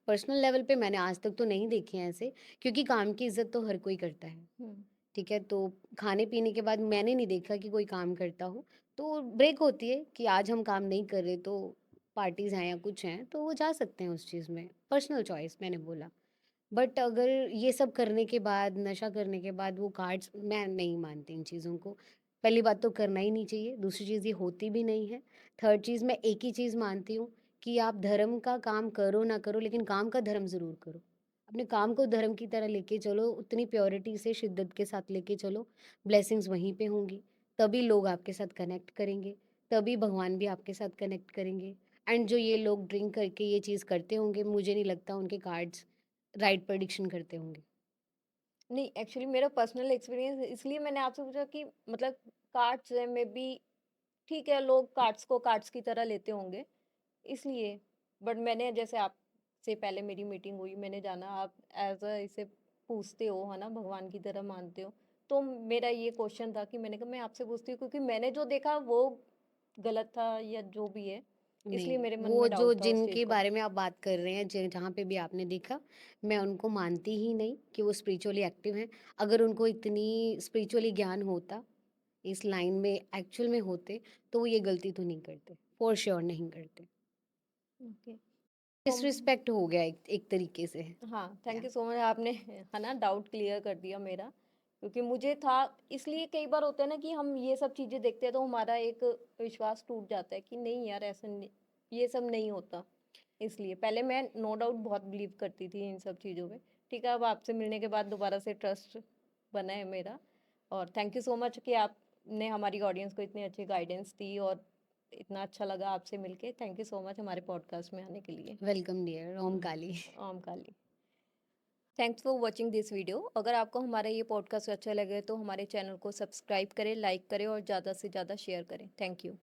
पर्सनल लेवल पे मैंने आज तक तो नहीं देखे हैं ऐसे, क्योंकि काम की इज़्ज़त तो हर कोई करता है। हुँ, ठीक है? तो खाने-पीने के बाद मैंने नहीं देखा कि कोई काम करता हो। तो ब्रेक होती है कि आज हम काम नहीं कर रहे, तो पार्टीज़ हैं या कुछ हैं, तो वो जा सकते हैं उस चीज़ में। पर्सनल चॉइस मैंने बोला। बट अगर ये सब करने के बाद, नशा करने के बाद वो कार्ड्स, मैं नहीं मानती इन चीज़ों को। पहली बात तो करना ही नहीं चाहिए, दूसरी चीज़ ये होती भी नहीं है। थर्ड चीज़, मैं एक ही चीज़ मानती हूँ कि आप धर्म का काम करो ना करो, लेकिन काम का धर्म ज़रूर करो। अपने काम को धर्म की तरह लेके चलो, उतनी प्योरिटी से, शिद्दत के साथ लेके चलो, ब्लेसिंग्स वहीं पे होंगी। तभी लोग आपके साथ कनेक्ट करेंगे, तभी भगवान भी आपके साथ कनेक्ट करेंगे। एंड जो ये लोग ड्रिंक करके ये चीज़ करते होंगे, मुझे नहीं लगता उनके कार्ड्स राइट प्रेडिक्शन करते होंगे। नहीं, एक्चुअली मेरा पर्सनल एक्सपीरियंस, इसलिए मैंने आपसे पूछा कि मतलब कार्ड्स हैं, मे बी ठीक है, लोग कार्ड्स को कार्ड्स की तरह लेते होंगे, इसलिए। बट मैंने जैसे आपसे पहले मेरी मीटिंग हुई, मैंने जाना आप एज़ अ इसे पूछते हो, है ना? भगवान की तरह मानते हो। तो मेरा ये क्वेश्चन था कि मैंने कहा मैं आपसे पूछती हूँ, क्योंकि मैंने जो देखा वो गलत था या जो भी है, इसलिए नहीं, मेरे मन वो में जो डाउट था उस चीज़ जिनके को। बारे में आप बात कर रहे हैं, ज जहाँ पे भी आपने देखा, मैं उनको मानती ही नहीं कि वो स्पिरिचुअली एक्टिव हैं। अगर उनको इतनी स्पिरिचुअली ज्ञान होता, इस लाइन में एक्चुअल में होते, तो वो ये गलती तो नहीं करते, फॉर श्योर नहीं करते। ओके। डिसरिस्पेक्ट हो गया एक तरीके से। हाँ, थैंक यू सो मच, आपने है ना डाउट क्लियर कर दिया मेरा, क्योंकि मुझे था, इसलिए कई बार होता है ना कि हम ये सब चीज़ें देखते हैं तो हमारा एक विश्वास टूट जाता है कि नहीं यार, ऐसा नहीं, ये सब नहीं होता। इसलिए पहले मैं नो डाउट बहुत बिलीव करती थी इन सब चीज़ों में। ठीक है, अब आपसे मिलने के बाद दोबारा से ट्रस्ट बना है मेरा। और थैंक यू सो मच कि आपने हमारी ऑडियंस को इतनी अच्छी गाइडेंस दी, और इतना अच्छा लगा आपसे मिलके। थैंक यू सो मच हमारे पॉडकास्ट में आने के लिए। Welcome dear Om Kali. Om Kali. Thanks for watching this video. अगर आपको हमारा ये पॉडकास्ट अच्छा लगे तो हमारे चैनल को सब्सक्राइब करें, लाइक करें और ज़्यादा से ज़्यादा शेयर करें। Thank you.